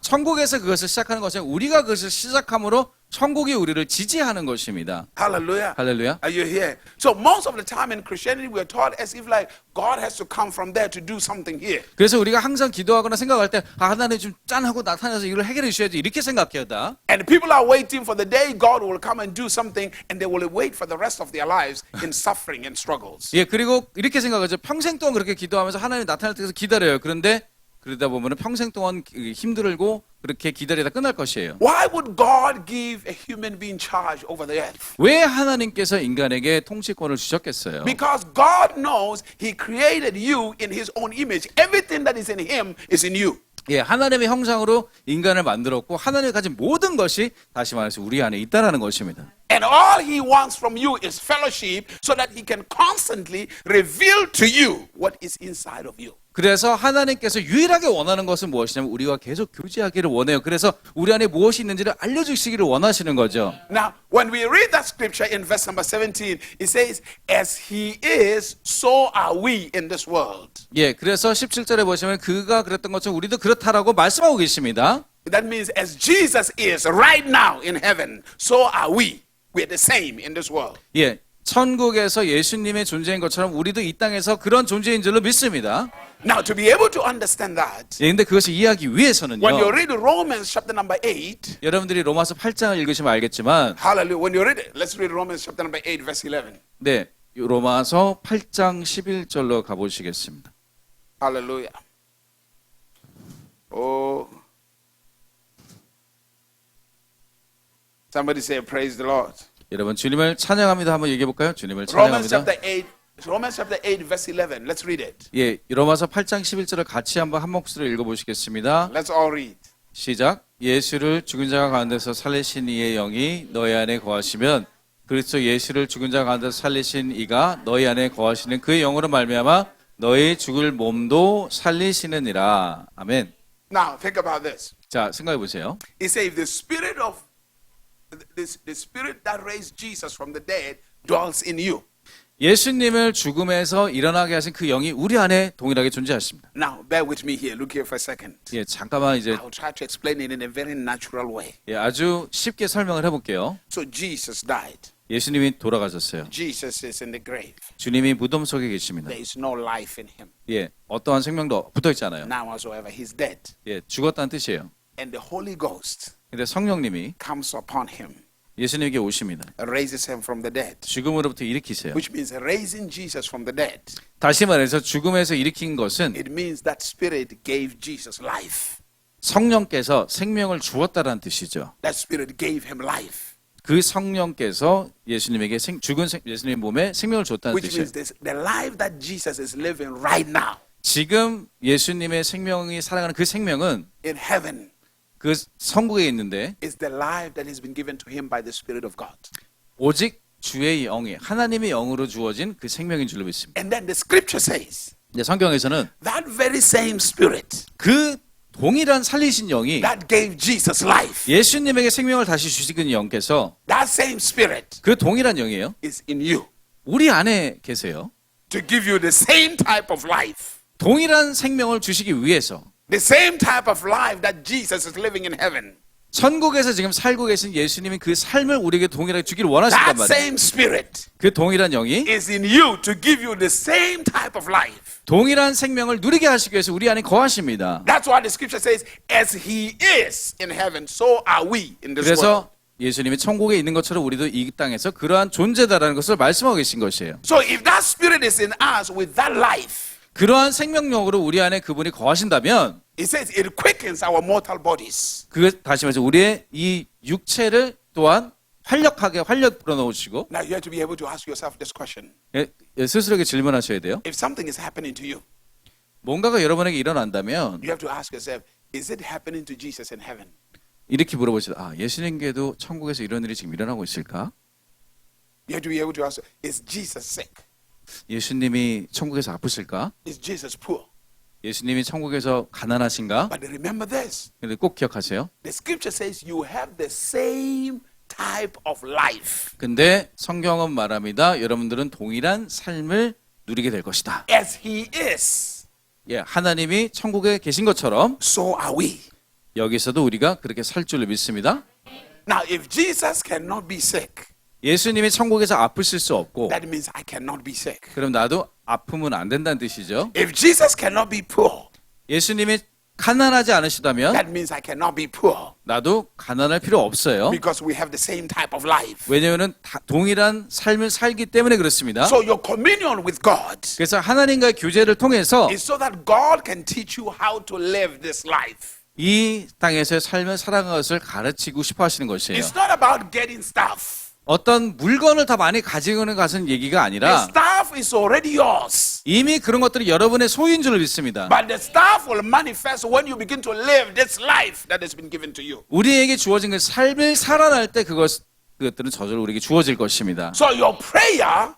천국에서 그것을 시작하는 것은 우리가 그것을 시작함으로 천국이 우리를 지지하는 것입니다. Hallelujah. 할렐루야. Are you here? So most of the time in Christianity, we are taught as if like God has to come from there to do something here. 그래서 우리가 항상 기도하거나 생각할 때 하나님 좀 짠하고 나타나서 이걸 해결해 주셔야지 이렇게 생각해요 다. And people are waiting for the day God will come and do something, and they will wait for the rest of their lives in suffering and struggles. 예, 그리고 이렇게 생각하죠. 평생 동안 그렇게 기도하면서 하나님 나타날 때까지 기다려요. 그런데 그러다 보면은 평생 동안 힘들고 그렇게 기다리다 끝날 것이에요. Why would God give a human being charge over the earth? 왜 하나님께서 인간에게 통치권을 주셨겠어요? Because God knows He created you in His own image. Everything that is in Him is in you. 예, 하나님의 형상으로 인간을 만들었고 하나님이 가진 모든 것이 다시 말해서 우리 안에 있다라는 것입니다. And all He wants from you is fellowship so that He can constantly reveal to you what is inside of you. 그래서 하나님께서 유일하게 원하는 것은 무엇이냐면 우리와 계속 교제하기를 원해요. 그래서 우리 안에 무엇이 있는지를 알려주시기를 원하시는 거죠. Now, when we read that scripture in verse number 17, it says, as He is, so are we in this world. 예, 그래서 17절에 보시면 그가 그랬던 것처럼 우리도 그렇다라고 말씀하고 계십니다. That means as Jesus is right now in heaven, so are we. We're the same in this world. 예, 천국에서 예수님의 존재인 것처럼 우리도 이 땅에서 그런 존재인 줄로 믿습니다. Now, to be able to understand that, 예, 근데 그것을 이해하기 위해서는요. when you read Romans chapter number 8, 여러분들이 로마서 8장을 읽으시면 알겠지만, hallelujah, when you read it, let's read Romans chapter number 8, verse 11. 네, 로마서 8장 11절로 가보시겠습니다. Hallelujah. Oh. Somebody say, praise the Lord. 여러분 주님을 찬양합니다. 한번 얘기해 볼까요? 주님을 Romans 찬양합니다. chapter 8, verse 11. Let's read it. 예, 로마서 8장 11절을 같이 한번 한 목소리로 읽어보시겠습니다. Let's all read. 시작. 예수를 죽은 자 가운데서 살리신 이의 영이 너희 안에 거하시면 그리스도 예수를 죽은 자 가운데서 살리신 이가 너희 안에 거하시는 그의 영으로 말미암아 너희 죽을 몸도 살리시느니라. 아멘. Now, think about this. 자, 생각해 보세요. It says, if the spirit of the spirit that raised Jesus from the dead dwells in you. 예수님을 죽음에서 일어나게 하신 그 영이 우리 안에 동일하게 존재하십니다. Now, bear with me here. Look here for a second. 예, 잠깐만 이제 I'll try to explain it in a very natural way. 예, 아주 쉽게 설명을 해볼게요. So Jesus died. 예수님이 돌아가셨어요. Jesus is in the grave. 주님이 무덤 속에 계십니다. There is no life in him. 예, 어떠한 생명도 붙어 있지 않아요. Now whatsoever, he's dead. 예, 죽었다는 뜻이에요. And the Holy Ghost 근데 성령님이 comes upon him, 예수님에게 오십니다. raises him from the dead. 죽음으로부터 일으키세요. Which means raising Jesus from the dead. 다시 말해서 죽음에서 일으킨 것은 It means that spirit gave Jesus life. 성령께서 생명을 주었다라는 뜻이죠. That spirit gave him life. 그 성령께서 예수님에게 죽은 예수님 몸에 생명을 줬다는 Which 뜻이에요. means this, the life that Jesus is living right now 지금 예수님의 생명이 살아가는 그 생명은 in heaven 그 천국에 있는데 is the life that has been given to him by the Spirit of God. 오직 주의 영이 하나님의 영으로 주어진 그 생명인 줄로 믿습니다. And then the scripture says 근데 성경에서는 that very same spirit 그 동일한 살리신 영이 that gave Jesus life, 예수님에게 생명을 다시 주시는 영께서 that same spirit 그 동일한 영이에요. is in you 우리 안에 계세요. to give you the same type of life. 동일한 생명을 주시기 위해서 The same type of life that Jesus is living in heaven. 천국에서 지금 살고 계신 예수님이 그 삶을 우리에게 동일하게 주기를 원하신단 That 말이에요. same spirit 그 동일한 영이 is in you to give you the same type of life. 동일한 생명을 누리게 하시기 위해서 우리 안에 거하십니다. That's why the scripture says, as he is in heaven, so are we in this world. 그래서 예수님이 천국에 있는 것처럼 우리도 이 땅에서 그러한 존재다라는 것을 말씀하고 계신 것이에요. So if that spirit is in us with that life, 그러한 생명력으로 우리 안에 그분이 거하신다면 it says it quickens our mortal bodies. 그 다시 말해서 우리의 이 육체를 또한 활력하게 활력 불어넣으시고 Now you have to be able to ask yourself this question. 스스로에게 질문하셔야 돼요. If something is happening to you, 뭔가가 여러분에게 일어난다면 you have to ask yourself, is it happening to Jesus in heaven? 이렇게 물어보시다. 아, 예수님께도 천국에서 이런 일이 지금 일어나고 있을까? You have to be able to ask, is Jesus sick? 예수님이 천국에서 아프실까? Is Jesus poor? 예수님이 천국에서 가난하신가? But remember this. 근데 꼭 기억하세요. The scripture says you have the same type of life. 근데 성경은 말합니다. 여러분들은 동일한 삶을 누리게 될 것이다. As he is, 예, 하나님이 천국에 계신 것처럼 so are we. 여기서도 우리가 그렇게 살 줄로 믿습니다. Now, if Jesus cannot be sick, 예수님이 천국에서 아프실 수 없고 that means I cannot be sick. 그럼 나도 아프면 안 된다는 뜻이죠. If Jesus cannot be poor, 예수님이 가난하지 않으시다면 that means I cannot be poor 나도 가난할 필요 없어요. because we have the same type of life. 왜냐하면 동일한 삶을 살기 때문에 그렇습니다. So your communion with God 그래서 하나님과의 교제를 통해서 is so that God can teach you how to live this life. 이 땅에서의 삶을 살아가는 것을 가르치고 싶어 하시는 것이에요. It's not about getting stuff. 어떤 물건을 다 많이 가지고 오는 것은 얘기가 The 아니라 stuff is already yours. 이미 그런 것들이 여러분의 소유인 줄 믿습니다. But the stuff will manifest when you begin to live this life that has been given to you. 우리에게 주어진 그 삶을 살아날 때 그것들은 저절로 우리에게 주어질 것입니다. So your prayer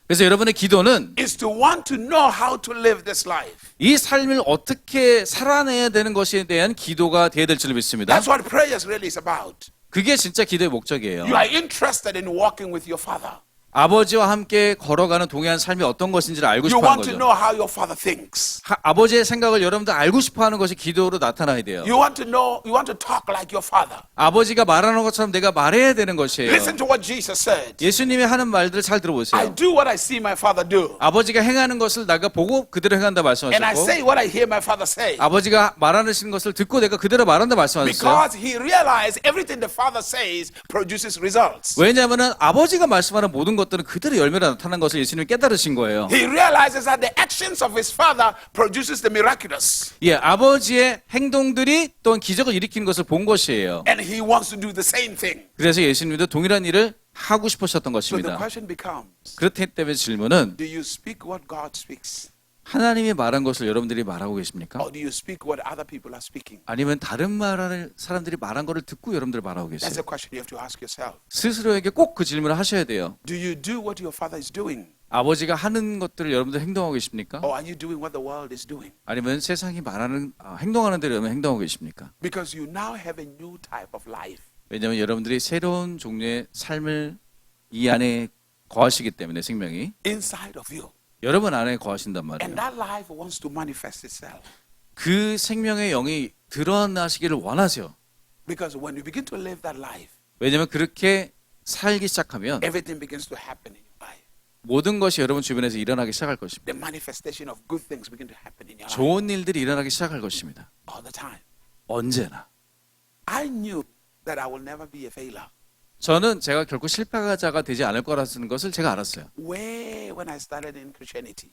그래서 여러분의 기도는 is to want to know how to live this life. 이 삶을 어떻게 살아내야 되는 것에 대한 기도가 되어야 될 줄 믿습니다. That's what prayer really is about. 그게 진짜 기도의 목적이에요. You are interested in walking with your Father. 아버지와 함께 걸어가는 동행하는 삶이 어떤 것인지를 알고 You 싶어 하는 want to 거죠. know how your father thinks. 아버지의 생각을 여러분들 알고 싶어 하는 것이 기도로 나타나야 돼요. You want to know, you want to talk like your father. 아버지가 말하는 것처럼 내가 말해야 되는 것이에요. Listen to what Jesus said. 예수님이 하는 말들을 잘 I 들어보세요. do what I see my father do. 아버지가 행하는 것을 내가 보고 그대로 행한다 And I 말씀하셨고, say what I hear my father say. 아버지가 말하시는 것을 듣고 내가 그대로 말한다 말씀하셨어요. Because he realized everything the father says produces results. 왜냐하면 아버지가 말씀하는 모든 것들은 그대로 열매로 나타난 것을 예수님이 깨달으신 거예요. He realizes that the actions of his father produces the miraculous. 예, 아버지의 행동들이 또한 기적을 일으키는 것을 본 것이에요. And he wants to do the same thing. 그래서 예수님도 동일한 일을 하고 싶으셨던 So the 것입니다. question becomes, 그렇기 때문에 질문은 do you speak what God speaks? 하나님이 말한 것을 여러분들이 말하고 계십니까? Or do you speak what other people are speaking? 아니면 다른 말을 사람들이 말한 거를 듣고 여러분들 말하고 That's 계세요? the question you have to ask yourself. 스스로에게 꼭 그 질문을 하셔야 돼요. Do you do what your father is doing? 아버지가 하는 것들을 여러분들 행동하고 계십니까? Or are you doing what the world is doing? 아니면 세상이 말하는 행동하는 대로 여러분 행동하고 계십니까? Because you now have a new type of life. 왜냐하면 여러분들이 새로운 종류의 삶을 이 안에 거하시기 때문에 생명이 Inside of you. 여러분 안에 거하신단 And 말이에요. that life wants to manifest itself. 그 생명의 영이 드러나시기를 원하세요. Because when you begin to live that life, 왜냐하면 그렇게 살기 시작하면 everything begins to happen in your life. 모든 것이 여러분 주변에서 일어나기 시작할 것입니다. The manifestation of good things begin to happen in your life 좋은 일들이 일어나기 시작할 것입니다. all the time. 언제나. I knew that I will never be a failure. 저는 제가 결코 실패자가 되지 않을 거라는 것을 제가 알았어요. Way when I started in Christianity,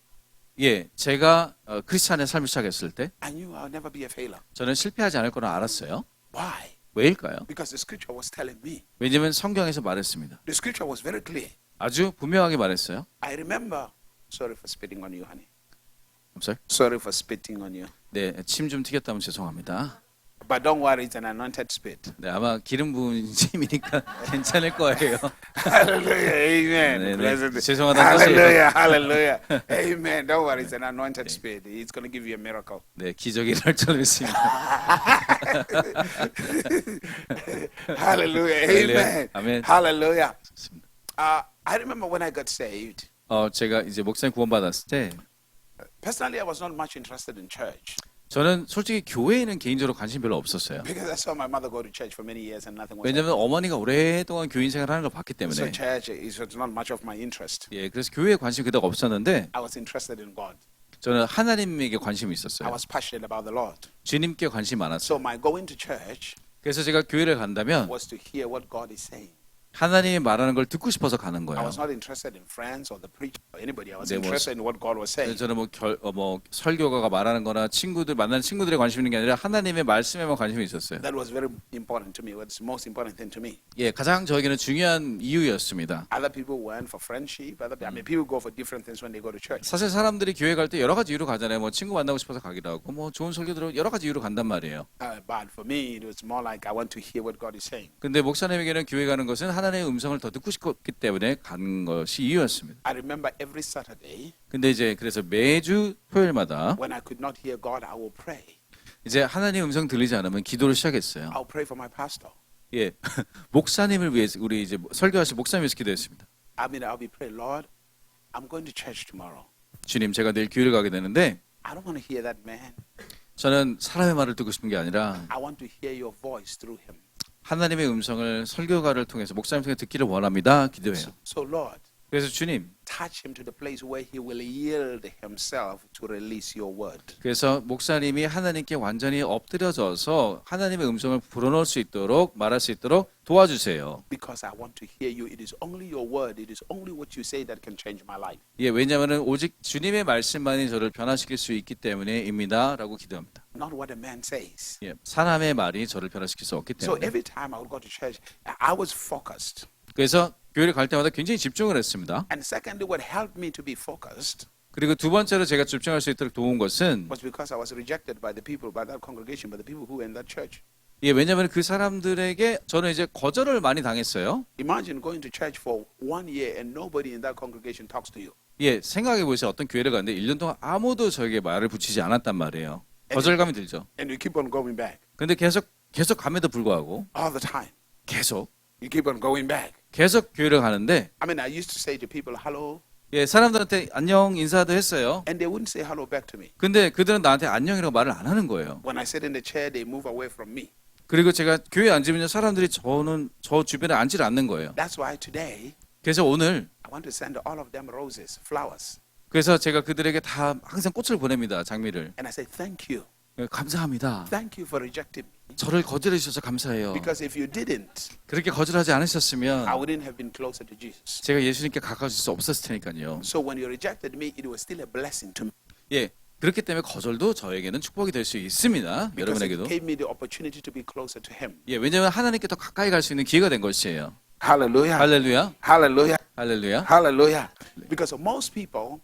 예, 제가 크리스찬의 삶을 시작했을 때 I knew I would never be a failure. 저는 실패하지 않을 거라 알았어요. Why? 왜일까요? Because the scripture was telling me. 왜냐하면 성경에서 말했습니다. The scripture was very clear. 아주 분명하게 말했어요. I remember. Sorry for spitting on you, honey. I'm sorry? Sorry for spitting on you. 네, 침 좀 튀겼다면 죄송합니다. But don't worry, it's an anointed spit. 네, 아마 기름 부은 침이니까 괜찮을 거예요. Hallelujah, amen. 네, 네. Blessed- 죄송하다는 뜻이에요. Hallelujah, hallelujah. Amen. Don't worry, it's an anointed spit. It's going to give you a miracle. 네, 기적이 일어날 줄 믿습니다. Hallelujah, Hallelujah. amen. Amen. Hallelujah. I remember when I got saved. 제가 이제 목사님 구원받았을 때 Personally, I was not much interested in church 저는 솔직히 교회에는 개인적으로 관심 별로 없었어요. because I saw my mother go to church for many years and nothing was 왜냐하면 happening. 어머니가 오랫동안 교인 생활하는 걸 봤기 So 때문에. church is not much of my interest. 예, 그래서 교회에 관심이 그닥 없었는데 I was interested in God. 저는 하나님에게 관심이 I 있었어요. was passionate about the Lord. 주님께 관심이 많았어요. So my going to church 그래서 제가 교회를 간다면 was to hear what God is saying. 하나님이 말하는 걸 듣고 싶어서 가는 I 거예요. was not interested in friends or the preacher or anybody. I was There was- interested in what God was saying. 저는 뭐 설교가가 말하는 거나 친구들 만나는 친구들의 관심 있는 게 아니라 하나님의 말씀에만 관심이 있었어요. That was very important to me. What's the most important thing to me? 예, 가장 저에게는 중요한 이유였습니다. Other people went for friendship. I mean, people go for different things when they go to church. 사실 사람들이 교회 갈 때 여러 가지 이유로 가잖아요. 뭐 친구 만나고 싶어서 가기도 하고 뭐 좋은 설교 들어 여러 가지 이유로 간단 말이에요. But for me, it was more like I want to hear what God is saying. 근데 목사님에게는 교회 가는 것은 하나님의 음성을 더 듣고 싶기 때문에 가는 것이 이유였습니다. I remember every Saturday 근데 이제 그래서 매주 토요일마다 when I could not hear God, I will pray. 이제 하나님의 음성 들리지 않으면 기도를 시작했어요. I'll pray for my pastor. 예, 목사님을 위해서 우리 이제 설교하신 목사님 위해서 기도했습니다. I mean, I'll be praying, Lord, I'm going to church tomorrow. 주님, 제가 내일 교회를 가게 되는데 I don't want to hear that man. 저는 사람의 말을 듣고 싶은 게 아니라 I want to hear your voice through him. 하나님의 음성을 설교가를 통해서 목사님 통해 듣기를 원합니다. 기도해요. So Lord, 그래서 주님, touch him to the place where he will yield himself to release your word. 그래서 목사님이 하나님께 완전히 엎드려져서 하나님의 음성을 불어넣을 수 있도록 말할 수 있도록 도와주세요. Because I want to hear you. It is only your word. It is only what you say that can change my life. 예, 왜냐하면 오직 주님의 말씀만이 저를 변화시킬 수 있기 때문에입니다라고 기도합니다. Not what a man says. 예, 사람의 말이 저를 변화시킬 수 없기 So 때문에. every time I would go to church, I was focused. 그래서 교회를 갈 때마다 굉장히 집중을 했습니다. And secondly, what helped me to be focused 그리고 두 번째로 제가 집중할 수 있도록 도운 것은 was because I was rejected by the people, by that congregation, by the people who were in that church. 예, 왜냐하면 그 사람들에게 저는 이제 거절을 많이 당했어요. Imagine going to church for 1 year and nobody in that congregation talks to you. 예, 생각해 보세요. 어떤 교회를 갔는데 1년 동안 아무도 저에게 말을 붙이지 않았단 말이에요. 거절감이 들죠. And you keep on going back 근데 계속 감에도 불구하고 all the time. 계속 You keep on going back. 계속 교회를 가는데 I mean, I used to say to people, hello, 예, 사람들한테 안녕 인사도 했어요. and they wouldn't say hello back to me. 근데 그들은 나한테 안녕이라고 말을 안 하는 거예요. When I sit in the chair, they move away from me. 그리고 제가 교회에 앉으면 사람들이 저 주변에 앉지를 않는 거예요. That's why today, 그래서 오늘 I want to send all of them roses, flowers. 그래서 제가 그들에게 다 항상 꽃을 보냅니다. 장미를. And I say, thank you. 예, 감사합니다. Thank you for rejecting me. 저를 거절해 주셔서 감사해요. Because if you didn't, 그렇게 거절하지 않으셨으면 I wouldn't have been closer to Jesus. 제가 예수님께 가까워질 수 없었을 테니까요. So when you rejected me, it was still a blessing to me. 예, 그렇기 때문에 거절도 저에게는 축복이 될 수 있습니다. Because 여러분에게도. it gave me the opportunity to be closer to Him. 예, 왜냐하면 하나님께 더 가까이 갈 수 있는 기회가 된 것이에요. Hallelujah. 할렐루야, Hallelujah. 할렐루야. Hallelujah. Because most people,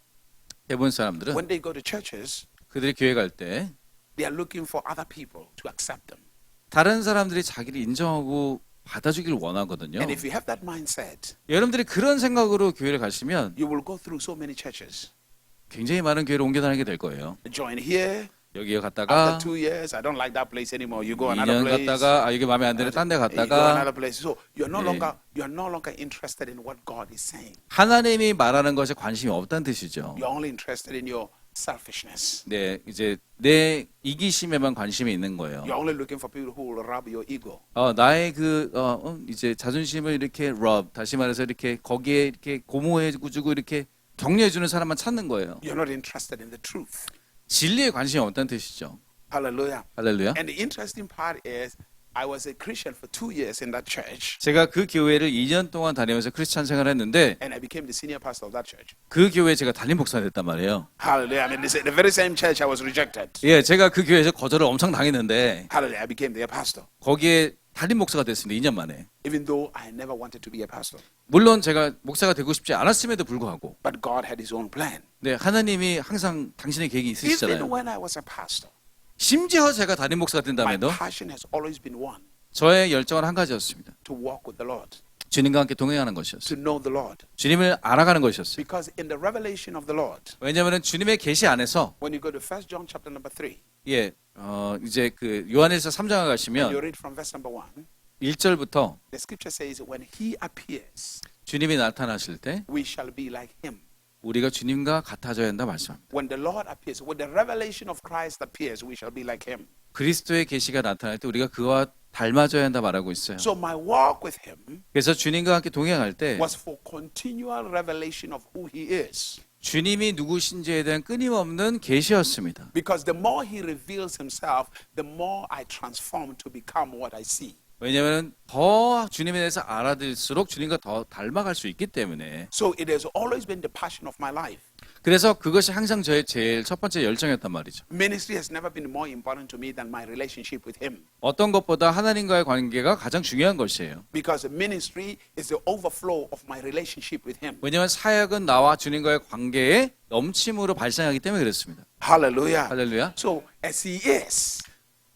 대부분 사람들은 when they go to churches, 그들이 교회 갈 때 they are looking for other people to accept them. 다른 사람들이 자기를 인정하고 받아주길 원하거든요. And if you have that mindset, 여러분들이 그런 생각으로 교회를 가시면 you will go through so many churches. 굉장히 많은 교회를 옮겨 다니게 될 거예요. Join here. 여기에 갔다가 After 2 years, I don't like that place anymore. You go another 2년 place. 갔다가 이게 마음에 안 드네 딴 데 You go 갔다가 another place. So you're no 예. longer interested in what God is saying. 하나님이 말하는 것에 관심이 없다는 뜻이죠. You're only interested in your selfishness. 네, 이제 내 이기심에만 관심이 있는 거예요. You're only looking for people who will rub your ego. 나의 이제 자존심을 이렇게 rub, 다시 말해서 이렇게 거기에 이렇게 고모해주고 이렇게 격려해주는 사람만 찾는 거예요. You're not interested in the truth. 진리에 관심이 없다는 뜻이죠. Hallelujah. 할렐루야. And the interesting part is, I was a Christian for 2 years in that church, 제가 그 교회를 2년 동안 다니면서 크리스찬 생활을 했는데 and I became the senior pastor of that church. 그 교회에 제가 담임 목사가 됐단 말이에요. Hallelujah. I mean, the very same church I was rejected. 예, 제가 그 교회에서 거절을 엄청 당했는데 Hallelujah. I became their pastor, 거기에 담임 목사가 됐습니다. 2년 만에. even though I never wanted to be a pastor. 물론 제가 목사가 되고 싶지 않았음에도 불구하고 But God had His own plan. 네, 하나님이 항상 당신의 계획이 Even 있으시잖아요. when I was a pastor, 심지어 제가 담임 목사가 my 된다면도 passion has always been one, 저의 열정은 한 가지였습니다. to walk with the Lord, 주님과 함께 동행하는 것이었어요. to know the Lord. 주님을 알아가는 것이었어요. Because in the revelation of the Lord, 왜냐하면 주님의 계시 안에서 when you go to 1 John chapter number 3, 예, 이제 그 요한일서 3장에 and you 가시면 read from verse number 1, 1절부터 the scripture says, when He appears, 주님이 나타나실 때 we shall be like Him. 우리가 주님과 같아져야 한다 말씀합니다. When the Lord appears, when the revelation of Christ appears, we shall be like Him. 그리스도의 계시가 나타날 때 우리가 그와 닮아져야 한다 말하고 있어요. So my walk with Him 그래서 주님과 함께 동행할 때 was for continual revelation of who He is. 주님이 누구신지에 대한 끊임없는 계시였습니다. Because the more He reveals Himself, the more I transform to become what I see. 왜냐하면 더 주님에 대해서 알아들수록 주님과 더 닮아갈 수 있기 때문에 So it has always been the passion of my life. 그래서 그것이 항상 저의 제일 첫 번째 열정이었단 말이죠. Ministry has never been more important to me than my relationship with Him. 어떤 것보다 하나님과의 관계가 가장 중요한 것이에요. Because ministry is the overflow of my relationship with Him. 왜냐하면 사역은 나와 주님과의 관계에 넘침으로 발생하기 때문에 그렇습니다. Hallelujah. 할렐루야. So as He is,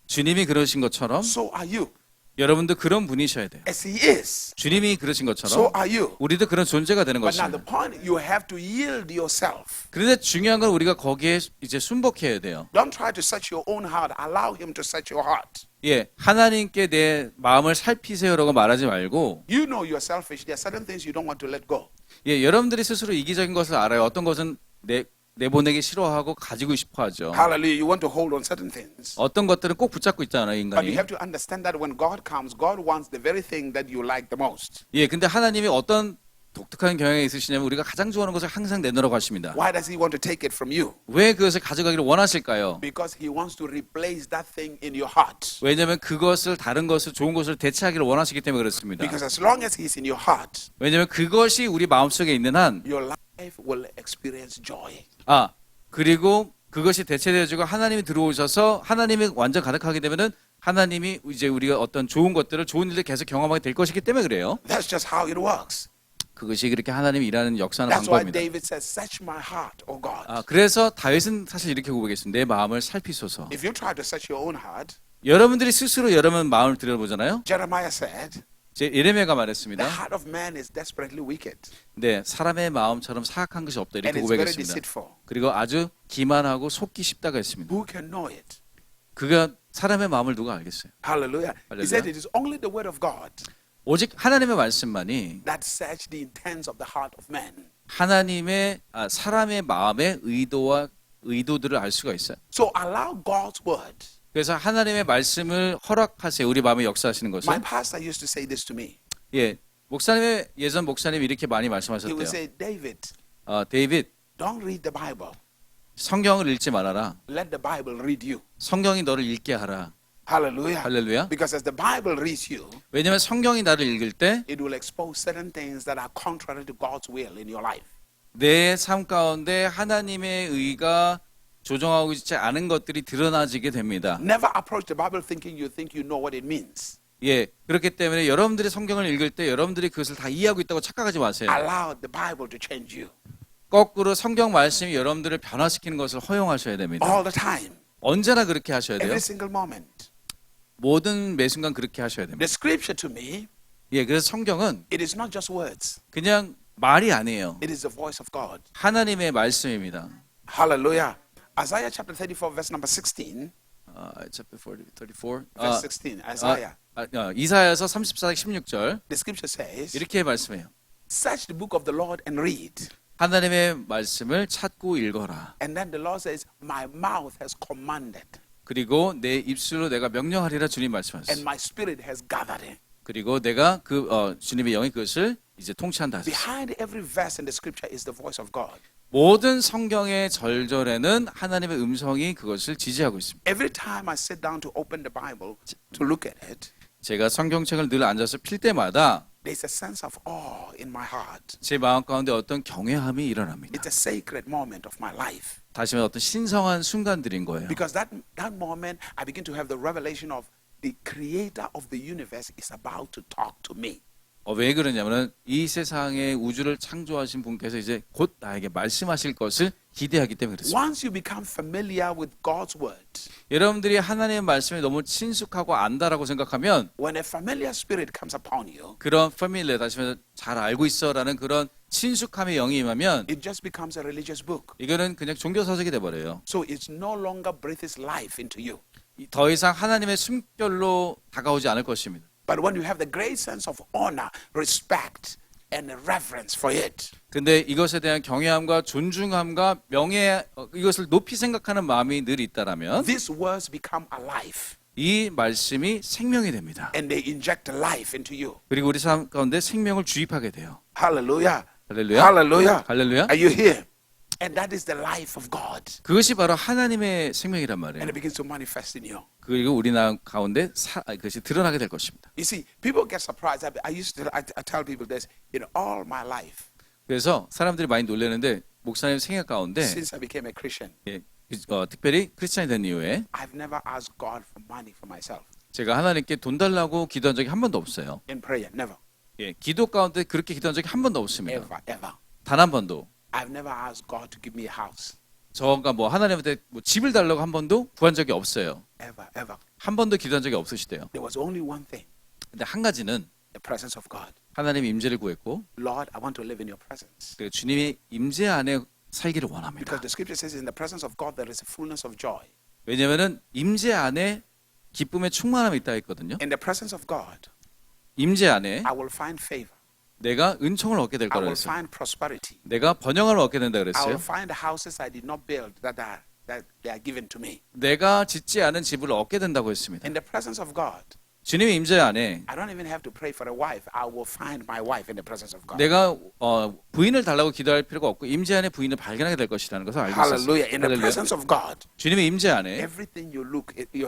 주님이 그러신 것처럼 so are you. 여러분도 그런 분이셔야 돼요. As He is, 주님이 그러신 so 것처럼 are you. 우리도 그런 존재가 되는 But now 것입니다. the point, you have to yield yourself. 그런데 중요한 건 우리가 거기에 이제 순복해야 돼요. Don't try to search your own heart. Allow Him to search your heart. 예, 하나님께 내 마음을 살피세요라고 말하지 말고 You know you're selfish. There are certain things you don't want to let go. 예, 여러분들이 스스로 이기적인 것을 알아요. 어떤 것은 내보내기 싫어하고 가지고 싶어 하죠. Hallelujah. You want to hold on certain things. 어떤 것들은 꼭 붙잡고 있잖아요, But you 인간이. have to understand that when God comes, God wants the very thing that you like the most. 예, 근데 하나님이 어떤 독특한 경향이 있으시냐면 우리가 가장 좋아하는 것을 항상 내놓으라고 하십니다. Why does He want to take it from you? 왜 그것을 가져가기를 원하실까요? Because He wants to replace that thing in your heart. 왜냐하면 그것을 다른 것을 좋은 것을 대체하기를 원하시기 때문에 그렇습니다. Because as long as He's in your heart, 왜냐하면 그것이 우리 마음속에 있는 한 your life will experience joy. 그리고 그것이 대체되어지고 하나님이 들어오셔서 하나님이 완전 가득하게 되면은 하나님이 이제 우리가 어떤 좋은 것들을 좋은 일을 계속 경험하게 될 것이기 때문에 그래요. That's just how it works. 그것이 그렇게 하나님이 일하는 역사하는 That's why 방법입니다. David says, search my heart, O God. 그래서 다윗은 사실 이렇게 고백했습니다. 내 마음을 살피소서. If you try to search your own heart, 여러분들이 스스로 여러분 마음을 들여보잖아요. Jeremiah said, 예레미야가 the 말했습니다. heart of man is desperately wicked. 네, 사람의 마음처럼 사악한 것이 없다 And 이렇게 it's very 고백했습니다. deceitful. 그리고 아주 기만하고 속기 쉽다고 했습니다. Who can know it? 그가 사람의 마음을 누가 알겠어요? Hallelujah. He Hallelujah. said it is only the word of God 오직 하나님의 말씀만이 that search the intents of the heart of man. 하나님의 사람의 마음의 의도들을 알 수가 있어요. So allow God's word. 그래서 하나님의 말씀을 허락하세요. 우리 마음에 역사하시는 것을. My pastor used to say this to me. 예, 예전 목사님이 이렇게 많이 He 말씀하셨대요. would say, David, 데이빗, don't read the Bible. 성경을 읽지 말아라. Let the Bible read you. 성경이 너를 읽게 하라. Hallelujah. 할렐루야. Because as the Bible reads you, 왜냐하면 성경이 나를 읽을 때 it will expose certain things that are contrary to God's will in your life. 내 삶 가운데 하나님의 의가 조정하고 있지 않은 것들이 드러나지게 됩니다. Never approach the Bible thinking you think you know what it means. 예, 그렇기 때문에 여러분들이 성경을 읽을 때 여러분들이 그것을 다 이해하고 있다고 착각하지 마세요. Allow the Bible to change you 거꾸로 성경 말씀이 여러분들을 변화시키는 것을 허용하셔야 됩니다. all the time, 언제나 그렇게 하셔야 돼요. every single moment. 모든 매 순간 그렇게 하셔야 됩니다. The scripture to me, 예, 그래서 성경은 it is not just words. 그냥 말이 아니에요. It is the voice of God. 하나님의 말씀입니다. Hallelujah. Isaiah chapter 34 verse number 16. chapter 34. Verse 16. Isaiah. 이사야서 34장 16절 The scripture says, 이렇게 말씀해요. search the book of the Lord and read. 하나님의 말씀을 찾고 읽어라. And then the Lord says, my mouth has commanded 그리고 내 입술로 내가 명령하리라 주님 and 말씀하셨어요. my spirit has gathered it. 그리고 내가 주님의 영이 그것을 이제 통치한다 하셨어요. Behind every verse in the scripture is the voice of God. 모든 성경의 절절에는 하나님의 음성이 그것을 지지하고 있습니다. Every time I sit down to open the Bible to look at it, 제가 성경책을 늘 앉아서 필 때마다 there's a sense of awe in my heart. 제 마음 가운데 어떤 경외함이 일어납니다. It's a sacred moment of my life. 다시 말해 어떤 신성한 순간들인 거예요. Because that moment, I begin to have the revelation of the creator of the universe is about to talk to me. 왜 그러냐면은 이 세상의 우주를 창조하신 분께서 이제 곧 나에게 말씀하실 것을 기대하기 때문에 그렇습니다. Once you become familiar with God's word, 여러분들이 하나님의 말씀에 너무 친숙하고 안다라고 생각하면 when a familiar spirit comes upon you, 그런 패밀리 다시 말해서 잘 알고 있어라는 그런 친숙함의 영이 임하면 it just becomes a religious book. 이거는 그냥 종교 서적이 돼 버려요. So it no longer breathes life into you. 더 이상 하나님의 숨결로 다가오지 않을 것입니다. But when you have the great sense of honor, respect, and reverence for it, 근데 이것에 대한 경외함과 존중함과 명예 이것을 높이 생각하는 마음이 늘 있다라면 these words become alive 이 말씀이 생명이 됩니다. and they inject life into you. 그리고 우리 삶 가운데 생명을 주입하게 돼요. Hallelujah. 할렐루야. Hallelujah. 할렐루야. Are you here? And that is the life of God. 그것이 바로 하나님의 생명이란 And 말이에요. it begins to manifest in you. 그리고 우리 가운데 그것이 드러나게 될 것입니다. You see, people get surprised. I tell people this in all my life 그래서 사람들이 많이 놀라는데 목사님 생애 가운데 since I became a Christian. 예, 특별히 크리스찬이 된 이후에 I've never asked God for money for myself 제가 하나님께 돈 달라고 기도한 적이 한 번도 없어요. in prayer. Never, 예, 기도 가운데 그렇게 기도한 적이 한 번도 없습니다. ever. 단 한 번도. I've never asked God to give me a house. 저가 뭐 하나님한테 뭐 집을 달라고 한 번도 구한 적이 없어요. Ever. 한 번도 기도한 적이 없으시대요. There was only one thing: 근데 한 가지는 the presence of God. 하나님의 임재를 구했고 Lord, I want to live in your presence. 그 주님의 임재 안에 살기를 원합니다. Because the scripture says in the presence of God there is a fullness of joy. 왜냐하면은 임재 안에 기쁨의 충만함이 있다 했거든요. In the presence of God, 임재 안에 I will find favor. 내가 은총을 얻게 될 I 거라 will 그랬어요. find prosperity. 내가 번영을 얻게 된다 I 그랬어요. will find the houses I did not build that they are given to me. 내가 짓지 않은 집을 얻게 된다고 했습니다. In the presence of God, 주님의 임재 안에 I don't even have to pray for a wife. I will find my wife in the presence of God. 내가 부인을 달라고 기도할 필요가 없고 임재 안에 부인을 발견하게 될 것이라는 것을 알고 있었어요. Hallelujah. In the 할렐루야. presence of God, 주님의 임재 안에 everything you're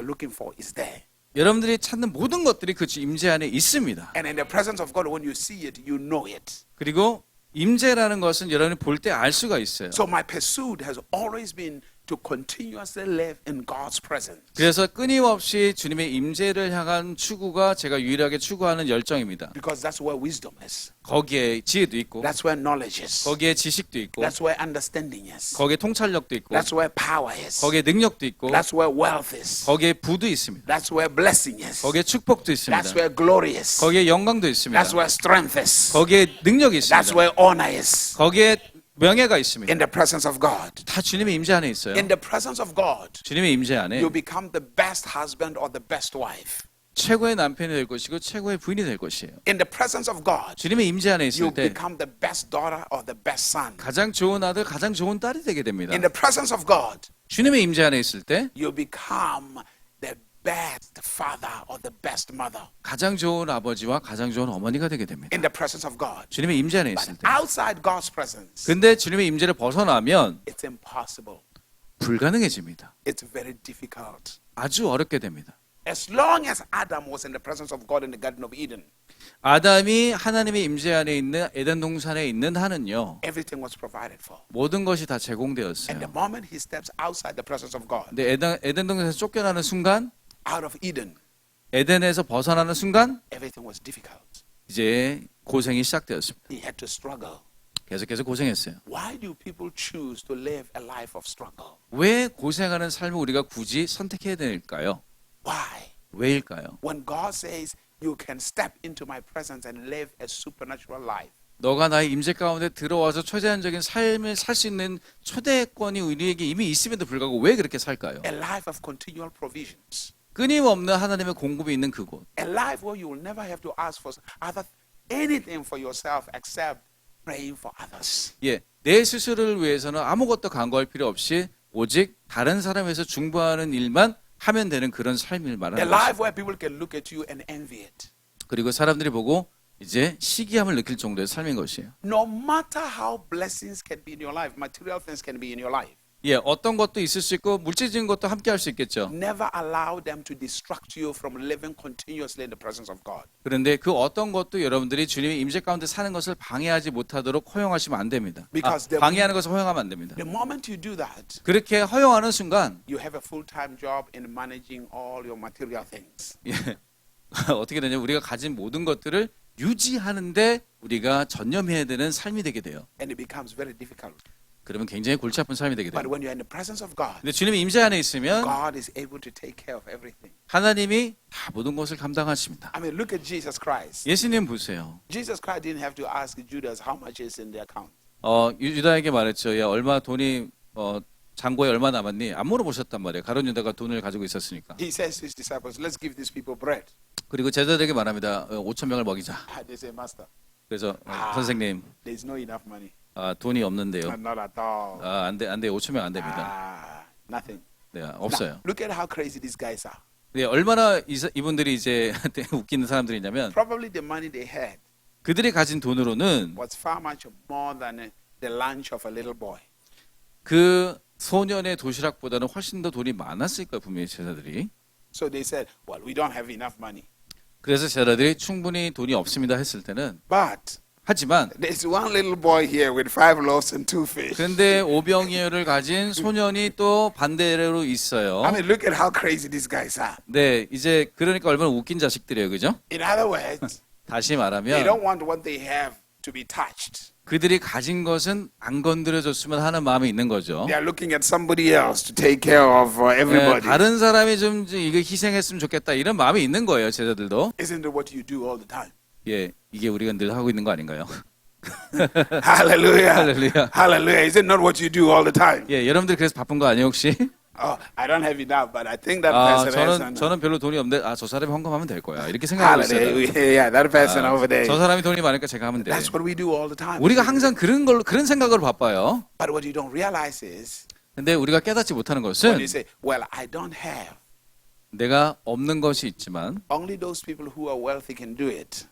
looking for is there. 여러분들이 찾는 모든 것들이 그 임재 안에 있습니다. And in the presence of God, when you see it, you know it. 그리고 임재라는 것은 여러분이 볼 때 알 수가 있어요. So my pursuit has always been to continuously live in God's presence. 그래서 끊임없이 주님의 임재를 향한 추구가 제가 유일하게 추구하는 열정입니다. Because that's where wisdom is. 거기에 지혜도 있고 That's where knowledge is. 거기에 지식도 있고 That's where understanding is. 거기에 통찰력도 있고 That's where power is. 거기에 능력도 있고 That's where wealth is. 거기에 부도 있습니다. That's where blessing is. 거기에 축복도 있습니다. That's where glory is. 거기에 영광도 있습니다. That's where strength is. 거기에 능력이 That's 있습니다. where honor is. 거기에 명예가 있습니다. In the presence of God. 다 주님의 임재 안에 있어요. In the presence of God, 주님의 임재 안에 you become the best husband or the best wife. 최고의 남편이 될 것이고 최고의 부인이 될 것이에요. In the presence of God, 주님의 임재 안에 you 있을 때 become the best daughter or the best son. 가장 좋은 아들, 가장 좋은 딸이 되게 됩니다. In the presence of God, 주님의 임재 안에 있을 때 you become the best father or the best mother. 가장 좋은 아버지와 가장 좋은 어머니가 되게 됩니다. In the presence of God. 주님의 임재 안에 But 있을 때. outside God's presence, 근데 주님의 임재를 벗어나면 it's impossible. 불가능해집니다. It's very difficult. 아주 어렵게 됩니다. As long as Adam was in the presence of God in the Garden of Eden, 아담이 하나님의 임재 안에 있는 에덴 동산에 있는 한은요, everything was provided for. 모든 것이 다 And the 제공되었어요. moment he steps outside the presence of God, 근데 에덴 동산에서 쫓겨나는 순간, out of Eden, 에덴에서 벗어나는 순간 everything was difficult. 이제 고생이 시작되었습니다. He had to struggle. 계속해서 고생했어요. Why do people choose to live a life of struggle? 왜 고생하는 삶을 우리가 굳이 선택해야 될까요? Why? 왜일까요? When God says you can step into my presence and live a supernatural life, 너가 나의 임재 가운데 들어와서 초자연적인 삶을 살 수 있는 초대권이 우리에게 이미 있음에도 불구하고 왜 그렇게 살까요? a life of continual provisions, 끊임없는 하나님의 공급이 있는 그곳. a life where you will never have to ask for anything for yourself except praying for others. 예, 내 스스로를 위해서는 아무것도 간구할 필요 없이 오직 다른 사람을 위해서 중보하는 일만 하면 되는 그런 삶을 A 말하는 life 것이죠. where people can look at you and envy it. 그리고 사람들이 보고 이제 시기함을 느낄 정도의 삶인 것이에요. No matter how blessings can be in your life, material things can be in your life, 예, 어떤 것도 있을 수 있고 물질적인 것도 함께 할 수 있겠죠. never allow them to distract you from living continuously in the presence of God. 그런데 그 어떤 것도 여러분들이 주님의 임재 가운데 사는 것을 방해하지 못하도록 허용하시면 안 됩니다. Because the- 방해하는 것을 허용하면 안 됩니다. The moment you do that, 그렇게 허용하는 순간 you have a full-time job in managing all your material things. 예, 어떻게 되냐? 우리가 가진 모든 것들을 유지하는데 우리가 전념해야 되는 삶이 되게 돼요. And it becomes very difficult. 그러면 굉장히 골치 아픈 삶이 되게 But 돼요. when you're in the presence of God, 근데 주님의 임재 안에 있으면 God is able to take care of everything. 하나님이 다 모든 것을 감당하십니다. I mean, look at Jesus Christ. 예수님 보세요. Jesus Christ didn't have to ask Judas how much is in the account. 유다에게 말했죠. 야, 얼마 돈이 잔고에 얼마 남았니? 안 물어보셨단 말이에요. 가룟 유다가 돈을 가지고 있었으니까. He says to his disciples, let's give these people bread. 그리고 제자들에게 말합니다. 5천 명을 먹이자. They say, Master, 그래서 선생님 there's no enough money. 돈이 없는데요. Not at all. 안 돼, 5천 명 안 됩니다. Nothing. 네, Now, 없어요. look at how crazy these guys are. 네, 얼마나 이분들이 이제 웃기는 사람들이냐면 Probably the money they had 그들이 가진 돈으로는 was far much more than the lunch of a little boy. 그 소년의 도시락보다는 훨씬 더 돈이 많았을 거예요, 분명히 제자들이. So they said, well, we don't have enough money. 그래서 제자들이 충분히 돈이 없습니다 했을 때는 But 하지만 there's one little boy here with 5 loaves and 2 fish. 근데 오병이어를 가진 소년이 또 반대로 있어요. I mean, look at how crazy these guys are. 네, 이제 그러니까 얼마나 웃긴 자식들이에요, 그죠? In other words, 다시 they 말하면 don't want what they have to be touched. 그들이 가진 것은 안 건드려줬으면 하는 마음이 있는 거죠. They are looking at somebody else to take care of 네, everybody. 다른 사람이 좀 이거 희생했으면 좋겠다 이런 마음이 있는 거예요, 제자들도. Isn't it what you do all the time? 예, 이게 우리가 늘 하고 있는 거 아닌가요? Hallelujah. 할렐루야. Hallelujah. Is it not what you do all the time? 예, 여러분들 그래서 바쁜 거 아니에요 혹시? Oh, I don't have enough, but I think that 아, person has 저는 별로 돈이 없는데 저 사람이 헌금하면 될 거야 이렇게 생각하고 있어요. Hallelujah. Yeah, that person over there. 저 사람이 돈이 많으니까 제가 하면 돼. That's what we do all the time. 우리가 항상 그런 생각으로 바빠요. But what you don't realize is 근데 우리가 깨닫지 못하는 when 것은 you say, well, I don't have, 내가 없는 것이 있지만 only those people who are wealthy can do it.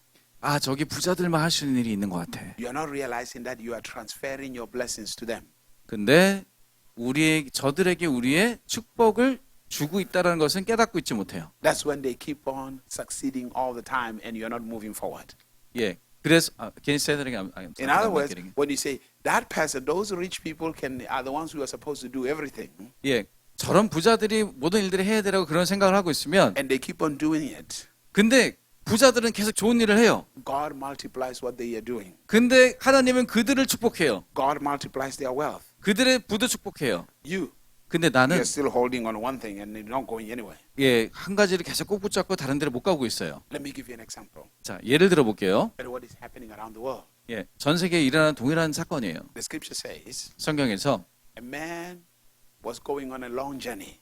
저기 부자들만 할 수 있는 일이 있는 것 같아. You're not realizing that you are transferring your blessings to them. 근데 저들에게 우리의 축복을 주고 있다는 것은 깨닫고 있지 못해요. That's when they keep on succeeding all the time and you're not moving forward. 예. 그래서 can you say that again? In other words, when you say that person, those rich people are the ones who are supposed to do everything, 예. 저런 부자들이 모든 일들을 해야 되라고 그런 생각을 하고 있으면 and they keep on doing it, 근데 부자들은 계속 좋은 일을 해요. God multiplies what they are doing. 근데 하나님은 그들을 축복해요. God multiplies their wealth. 그들의 부도 축복해요. You, 근데 나는 you're still holding on one thing and you're not going anywhere. 예, 한 가지를 계속 꼭 붙잡고 다른 데를 못 가고 있어요. Let me give you an example. 자, 예를 들어 볼게요. At what is happening around the world. 예, 전 세계에 일어나는 동일한 사건이에요. The scripture says 성경에서 a man was going on a long journey.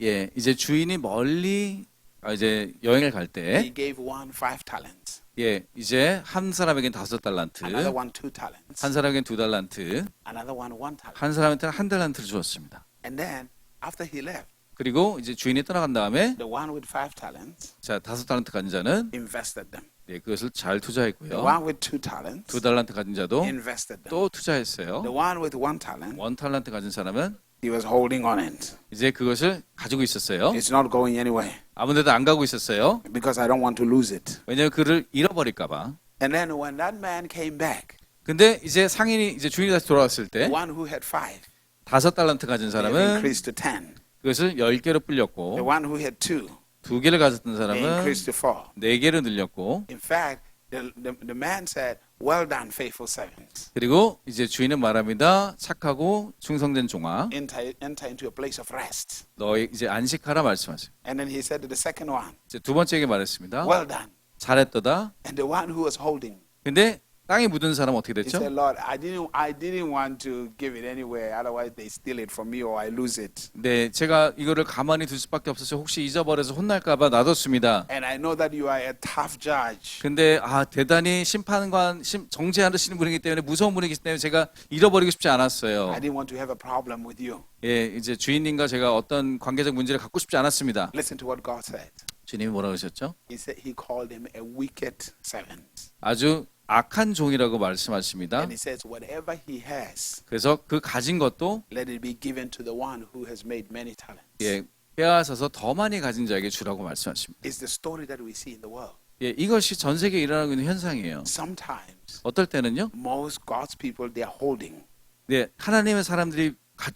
예, 이제 주인이 멀리 이제 여행을 갈 He 때, gave one 5 talents, 예, 이제 한 사람에겐 5달란트, another one 2 talents, 한 사람에겐 2달란트, another one 1 talent. 한 사람한테는 1달란트를 주었습니다. And then after he left, 그리고 이제 주인이 떠나간 다음에 the one with 5 talents 자 5달란트 가진 자는 invested them. 예, 그것을 잘 The 투자했고요. one with 2 talents 2달란트 가진 자도 invested them. 또 투자했어요. The one with 1 talent, 1달란트 가진 사람은 he was holding on it. 이제 그것을 가지고 있었어요. It's not going anywhere 아무데도 안 가고 있었어요. because I don't want to lose it. 왜냐하면 그를 잃어버릴까 봐. And then when that man came back, 근데 이제 상인이 이제 주인이 다시 돌아왔을 때 the one who had 5, 5달란트 가진 they 사람은 increased to 10. 그것을 10개로 The 불렸고 one who had 2, 2개를 가졌던 they 사람은 increased to 4. 4개로 늘렸고 In fact, the man said, "Well done, faithful servant. 그리고 이제 주인은 말합니다. 착하고 충성된 종아 Enter into a place of rest." 너희 이제 안식하라 말씀하세요. And then he said to the second one, 이제 두 번째에게 말했습니다. "Well done." 잘했더다. And the one who was holding, 근데 땅에 묻은 사람은 어떻게 he 됐죠? said, "Lord, I didn't want to give it anywhere. Otherwise, they steal it from me or I lose it. 네, 제가 이거를 가만히 둘 수밖에 없어서 혹시 잊어버려서 혼날까봐 놔뒀습니다. And I know that you are a tough judge. 근데 대단히 정죄하시는 분이기 때문에 무서운 분이기 때문에 제가 잃어버리고 싶지 않았어요. I didn't want to have a problem with you." 예, 이제 주인님과 제가 어떤 관계적 문제를 갖고 싶지 않았습니다. Listen to what God said. 주님이 뭐라고 하셨죠? He said he called him a wicked servant. 아주 악한 종이라고 말씀하십니다. And he says, "Whatever he has, 그래서 그 가진 것도 let it be given to the one who has made many talents." 예, 빼앗아서 더 많이 가진 자에게 주라고 말씀하십니다. It's the story that we see in the world. 예, 이것이 전 세계에 일어나고 있는 현상이에요. Sometimes, 어떨 때는요? most God's people, they are holding. 네, 하나님의 사람들이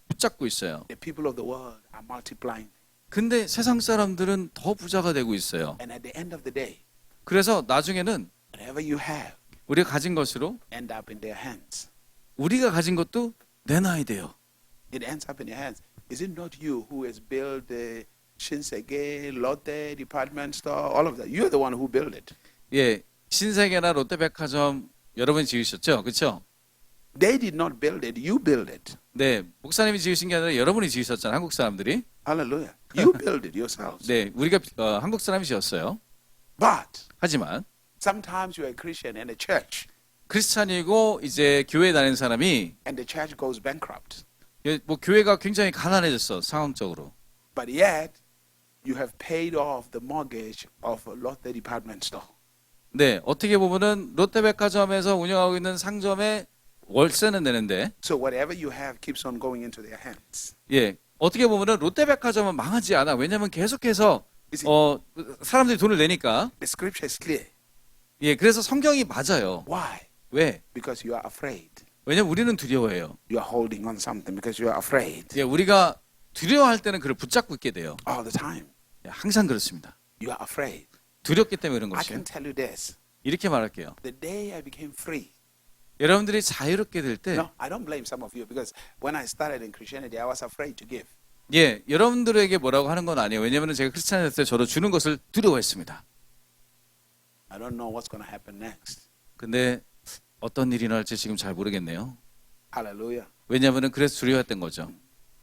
붙잡고 있어요. The people of the world are multiplying. 근데 세상 사람들은 더 부자가 되고 있어요. And at the end of the day, 그래서 나중에는 whatever you have 우리가 가진 것으로 end up in their hands. 우리가 가진 것도 내놔야 돼요. It ends up in their hands. Is it not you who has built the Shinsege, Lotte department store, all of that? You're the one who built it. 예, 신세계나 롯데백화점 여러분이 지으셨죠? 그렇죠? They did not build it. You built it. 네, 목사님이 지으신 게 아니라 여러분이 지으셨잖아요. 한국 사람들이. Hallelujah. You built it yourselves. 네, 우리가 한국 사람이 지었어요. But 하지만 sometimes you're a Christian in a church 크리스찬이고 이제 교회 다니는 사람이 and the church goes bankrupt. 뭐 교회가 굉장히 가난해졌어 상황적으로. But yet, you have paid off the mortgage of a Lotte department store. 네, 어떻게 보면은 롯데백화점에서 운영하고 있는 상점에 월세는 내는데, So whatever you have keeps on going into their hands. 예, 어떻게 보면은 롯데백화점은 망하지 않아. 왜냐하면 계속해서 사람들이 돈을 내니까. The scripture is clear. 예, 그래서 성경이 맞아요. Why? 왜? Because you are afraid. 왜냐면 우리는 두려워해요. You are holding on something because you are afraid 예, 우리가 두려워할 때는 그를 붙잡고 있게 돼요. all the time. 예, 항상 그렇습니다. You are afraid. 두렵기 때문에 그런 I 것이에요. can tell you this. 이렇게 말할게요. The day I became free. 여러분들이 자유롭게 될 때, No, I don't blame some of you because when I started in Christianity, I was afraid to give. 예, 여러분들에게 뭐라고 하는 건 아니에요. 왜냐하면 제가 크리스찬 됐을 때 저도 주는 것을 두려워했습니다. I don't know what's going to happen next. 근데 어떤 일이 날지 지금 잘 모르겠네요. Hallelujah. 왜냐하면 그래서 두려웠던 거죠.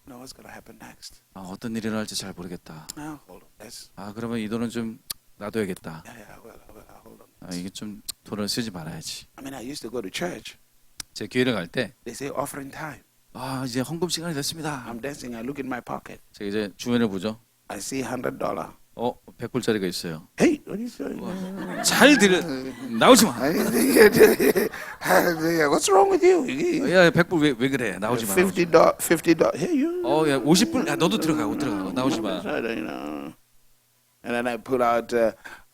No, what's going to happen next? 어떤 일이 날지 잘 모르겠다. Hold on. Yes. 그러면 이 돈은 좀 놔둬야겠다. Yeah, hold on. 이게 좀 돈을 쓰지 말아야지. I mean, I used to go to church. 제 교회를 갈 때, They say offering time. 이제 헌금 시간이 됐습니다. I'm dancing. I look in my pocket. 제가 이제 주변을 보죠. I see $100. 100불짜리가 있어요. Hey, what are you saying? 잘 나오지 마. What's wrong with you? 야, 100불 왜 그래? 나오지 마. $50. Hey, you. 야, 50불. 야, 너도 들어가. 나오지 마. And then I pull out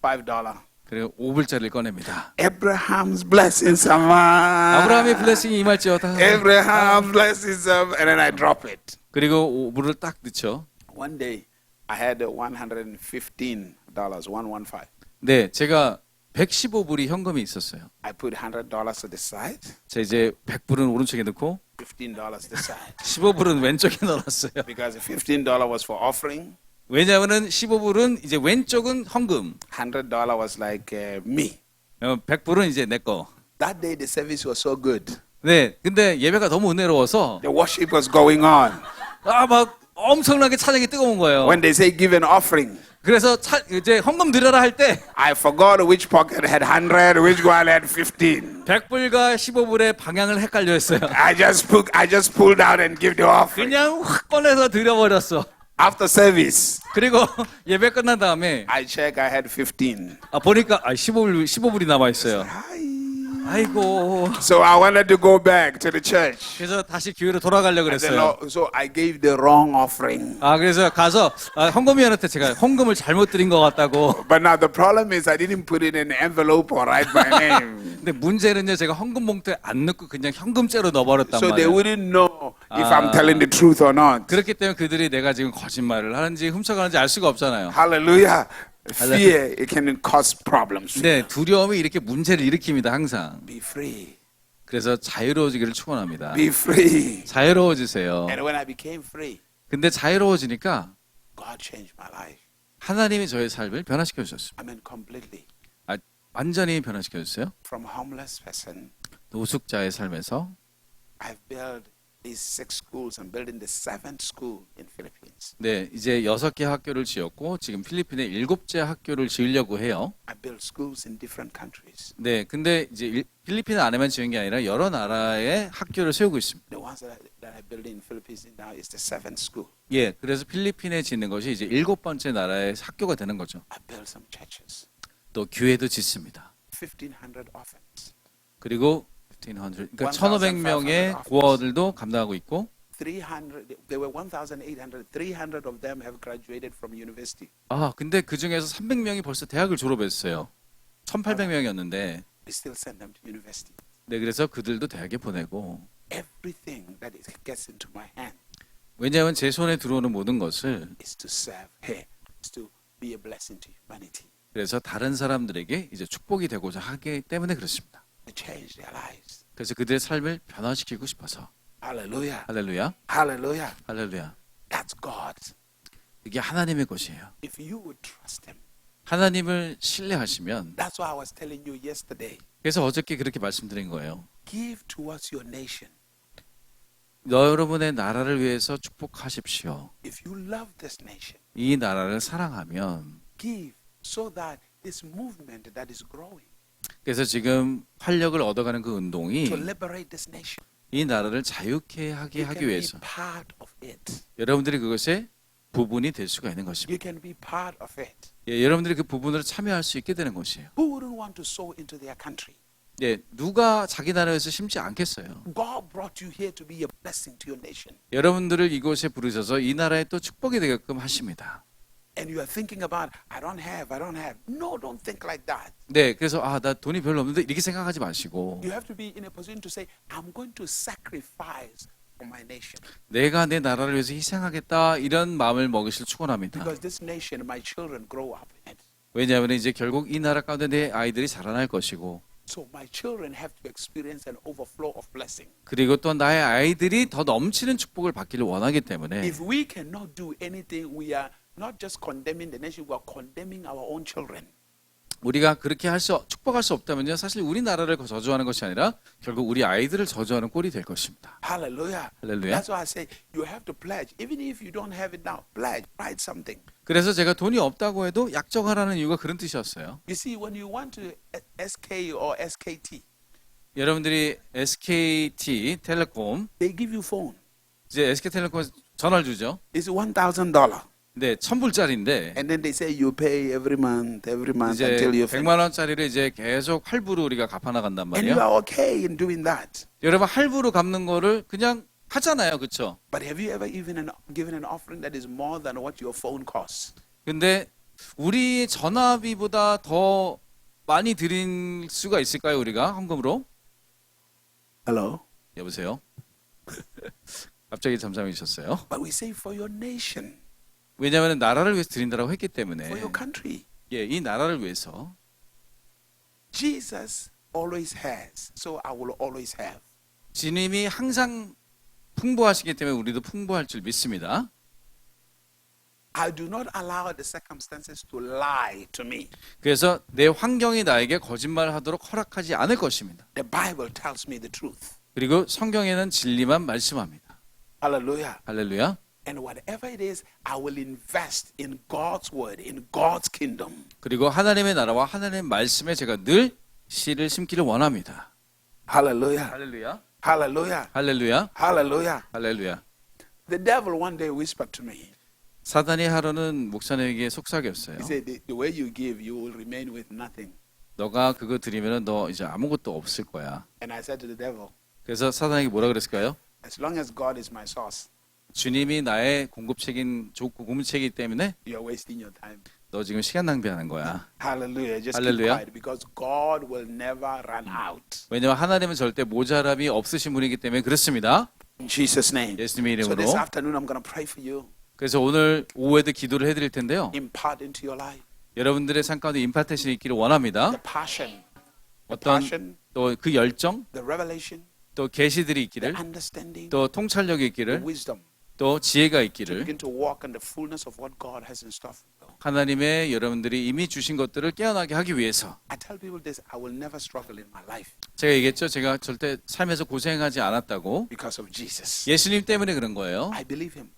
$5. 그리고 5불짜리를 꺼냅니다. Abraham's blessings, Sama. 아브라함의 블레싱이 임할지어다. Abraham's blessings, and then I drop it. 그리고 5불을 딱 넣죠. One day, I had $115, 115. 네, 제가 115불이 현금이 있었어요. I put $100 to the side, 자, 이제 100불은 오른쪽에 넣고 $15 to the side. 15불은 왼쪽에 넣어놨어요. Because $15 was for offering, 왜냐하면은 15불은 이제 왼쪽은 헌금, $100 was like me. 100불은 이제 내 거. That day, the service was so good. 네, 근데 예배가 너무 은혜로워서 The worship was going on. 막 엄청나게 찬양이 뜨거운 거예요. When they say give an offering, 그래서 이제 헌금 드려라 할 때 I forgot which pocket had 100, which one had 15. 100불과 15불의 방향을 헷갈려 했어요. I just pulled out and give the offering. 그냥 확 꺼내서 드려버렸어. After service, 그리고 예배 끝난 다음에 I check I had 15. 보니까 15불이 남아 있어요. 아이고. So I wanted to go back to the church. 그래서 다시 교회로 돌아가려고 그랬어요. So I gave the wrong offering. 그래서 가서 헌금위원한테 제가 헌금을 잘못 드린 것 같다고. But now the problem is I didn't put it in an envelope or write my name. 근데 문제는요, 제가 헌금 봉투에 안 넣고 그냥 현금째로 넣어버렸단 So they 말이에요. wouldn't know if I'm telling the truth or not. 그렇기 때문에 그들이 내가 지금 거짓말을 하는지 훔쳐가는지 알 수가 없잖아요. Hallelujah. Fear, it can cause problems. 네, 두려움이 이렇게 문제를 일으킵니다, 항상. Be free. 그래서 자유로워지기를 축원합니다. Be free. 자유로워지세요. And when I became free, 근데 자유로워지니까 God changed my life. 하나님이 저의 삶을 변화시켜 주셨습니다. I mean, completely. 완전히 변화시켜 주셨어요. From homeless person, 노숙자의 삶에서 I've built these 6 schools. I'm building the 7th school in Philippines. 네, 이제 6개 학교를 지었고 지금 필리핀에 7째 학교를 지으려고 해요. I built schools in different countries. 네, 근데 이제 필리핀 안에만 지은 게 아니라 여러 나라에 학교를 세우고 있습니다. The ones that I built in Philippines now is the 7th school. 예, 그래서 필리핀에 짓는 것이 이제 7번째 나라의 학교가 되는 거죠. I built some churches. 또 교회도 짓습니다. 1,500 orphans. 그리고 1500, 그러니까 1,500명의 고아들도 감당하고 있고 300. There were 1,800. 300 of them have graduated from university. 근데 그 중에서 300명이 벌써 대학을 졸업했어요. 1,800명이었는데 We still send them to university. 네, 그래서 그들도 대학에 보내고 Everything that gets into my hand 왜냐하면 제 손에 들어오는 모든 것을 is to serve here, is to be a blessing to humanity, 그래서 다른 사람들에게 이제 축복이 되고자 하기 때문에 그렇습니다. to change their lives. 그래서 그들의 삶을 변화시키고 싶어서 Hallelujah. 할렐루야, Hallelujah. 할렐루야. That's God. 이게 하나님의 것이에요. If you would trust Him. 하나님을 신뢰하시면 That's why I was telling you yesterday. 그래서 어저께 그렇게 말씀드린 거예요. Give towards your nation. 여러분의 나라를 위해서 축복하십시오. If you love this nation, 이 나라를 사랑하면 give so that this movement that is growing 그래서 지금 활력을 얻어가는 그 운동이 to liberate this nation, 이 나라를 자유케 하게 you 하기 can be 위해서 part of it. 여러분들이 그것의 부분이 될 수가 있는 You 것입니다. can be part of it. 예, 여러분들이 그 부분으로 참여할 수 있게 되는 것이에요. Who wouldn't want to sow into their country? 예, 누가 자기 나라에서 심지 않겠어요. God brought you here to be a blessing to your nation. 여러분들을 이곳에 부르셔서 이 나라에 또 축복이 되게끔 하십니다. And you are thinking about, I don't have. No, don't think like that. 네, 그래서 나 돈이 별로 없는데 이렇게 생각하지 마시고 You have to be in a position to say, I'm going to sacrifice for my nation. 내가 내 나라를 위해서 희생하겠다 이런 마음을 먹으실 축원합니다. Because this nation, my children grow up in it. 왜냐하면 이제 결국 이 나라 가운데 내 아이들이 자라날 것이고 So my children have to experience an overflow of blessing. 그리고 또 나의 아이들이 더 넘치는 축복을 받기를 원하기 때문에 If we cannot do anything, we are not just condemning the nation, we are condemning our own children. 우리가 그렇게 축복할 수 없다면요 사실 우리나라를 저주하는 것이 아니라 결국 우리 아이들을 저주하는 꼴이 될 것입니다. Hallelujah. 할렐루야. That's why I say you have to pledge. Even if you don't have it now, pledge, write something. 그래서 제가 돈이 없다고 해도 약정하라는 이유가 그런 뜻이었어요. You see, when you want to SK or SKT, 여러분들이 SKT 텔레콤 they give you phone. 이제 SK텔레콤 전화를 주죠. It's $1,000. 네, 1,000불짜리인데 And then they say you pay every month 이제 until you finish. 100만 원짜리를 이제 계속 할부로 우리가 갚아 나간단 And you 말이에요. are okay in doing that. 여러분 할부로 갚는 거를 그냥 하잖아요, 그렇죠? But have you ever even given an offering that is more than what your phone costs? 근데 우리 전화비보다 더 많이 드릴 수가 있을까요, 우리가 헌금으로? Hello? 여보세요? 갑자기 잠잠해지셨어요. But we say for your nation, 왜냐하면 나라를 위해서 드린다고 했기 for 때문에 your country. 예, 이 나라를 위해서 Jesus always has, so I will always have. 주님이 항상 풍부하시기 때문에 우리도 풍부할 줄 믿습니다. I do not allow the circumstances to lie to me. 그래서 내 환경이 나에게 거짓말하도록 허락하지 않을 것입니다. The Bible tells me the truth. 그리고 성경에는 진리만 말씀합니다. Hallelujah. 할렐루야. And whatever it is, I will invest in God's word, in God's kingdom. 그리고 하나님의 나라와 하나님의 말씀에 제가 늘 씨를 심기를 원합니다. Hallelujah. 할렐루야. Hallelujah. 할렐루야. Hallelujah. 할렐루야. The devil one day whispered to me. 사단이 하루는 목사님에게 속삭였어요. He said, the way you give, you will remain with nothing. 너가 그거 드리면은 너 이제 아무것도 없을 거야. And I said to the devil, 그래서 사단에게 뭐라 그랬을까요? as long as God is my source, 주님이 나의 공급책인 공급책이기 때문에 you're wasting your time. 너 지금 시간 낭비하는 거야. Hallelujah. Just Hallelujah. keep quiet because God will never run out. 왜냐하면 하나님은 절대 모자람이 없으신 분이기 때문에 그렇습니다. In Jesus' name. 예수님의 So this 이름으로. afternoon, I'm going to pray for you. 그래서 오늘 오후에도 기도를 해드릴 텐데요. Impart into your life 여러분들의 삶 가운데 임파테이션이 있기를 원합니다. the passion, the 어떤 passion, 또 그 열정, the revelation, 또 계시들이 the 있기를, understanding, 또 통찰력이 the 있기를, wisdom 또 지혜가 to 있기를, begin to walk in the fullness of what God has in store for you. 하나님의 여러분들이 이미 주신 것들을 깨어나게 하기 위해서. I tell people this, I will never struggle in my life 제가 얘기했죠. 제가 절대 삶에서 고생하지 않았다고. because of Jesus. 예수님 때문에 그런 거예요. I believe him.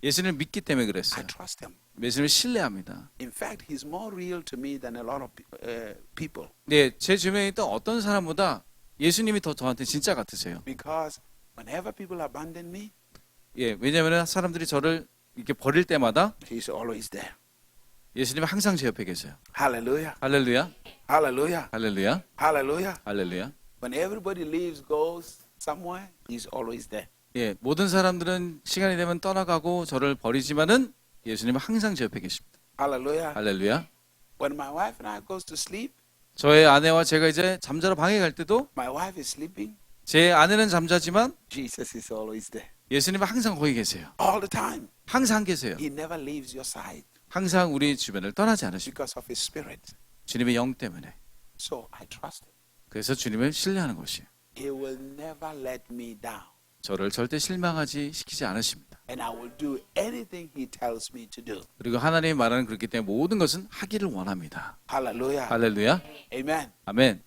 예수님을 믿기 때문에 I 그랬어요. trust him. 예수님을 신뢰합니다. In fact, he's more real to me than a lot of people 네, 제 주변에 있던 어떤 사람보다 예수님이 더 저한테 진짜 같으세요. because whenever people abandon me, 예, 왜냐하면 사람들이 저를 이렇게 버릴 때마다 he's always there. 예수님은 항상 제 옆에 계세요. Hallelujah. 할렐루야, Hallelujah. 할렐루야, Hallelujah. 할렐루야. When everybody leaves, goes somewhere, he's always there. 예, 모든 사람들은 시간이 되면 떠나가고 저를 버리지만은 예수님은 항상 제 옆에 계십니다. Hallelujah. 할렐루야. When my wife and I goes to sleep, 저의 아내와 제가 이제 잠자러 방에 갈 때도 my wife is sleeping, 제 아내는 잠자지만 Jesus is always there. 예수님은 항상 거기 계세요. All the time. 항상 계세요. He never leaves your side 항상 우리 주변을 떠나지 않으십니다. because of his spirit. 주님의 영 때문에. So I trust him. 그래서 주님을 신뢰하는 것이에요. He will never let me down. 저를 절대 실망하지 시키지 않으십니다. And I will do anything he tells me to do. 그리고 하나님이 말하는 그렇기 때문에 모든 것은 하기를 원합니다. Hallelujah. 할렐루야. Amen. 아멘.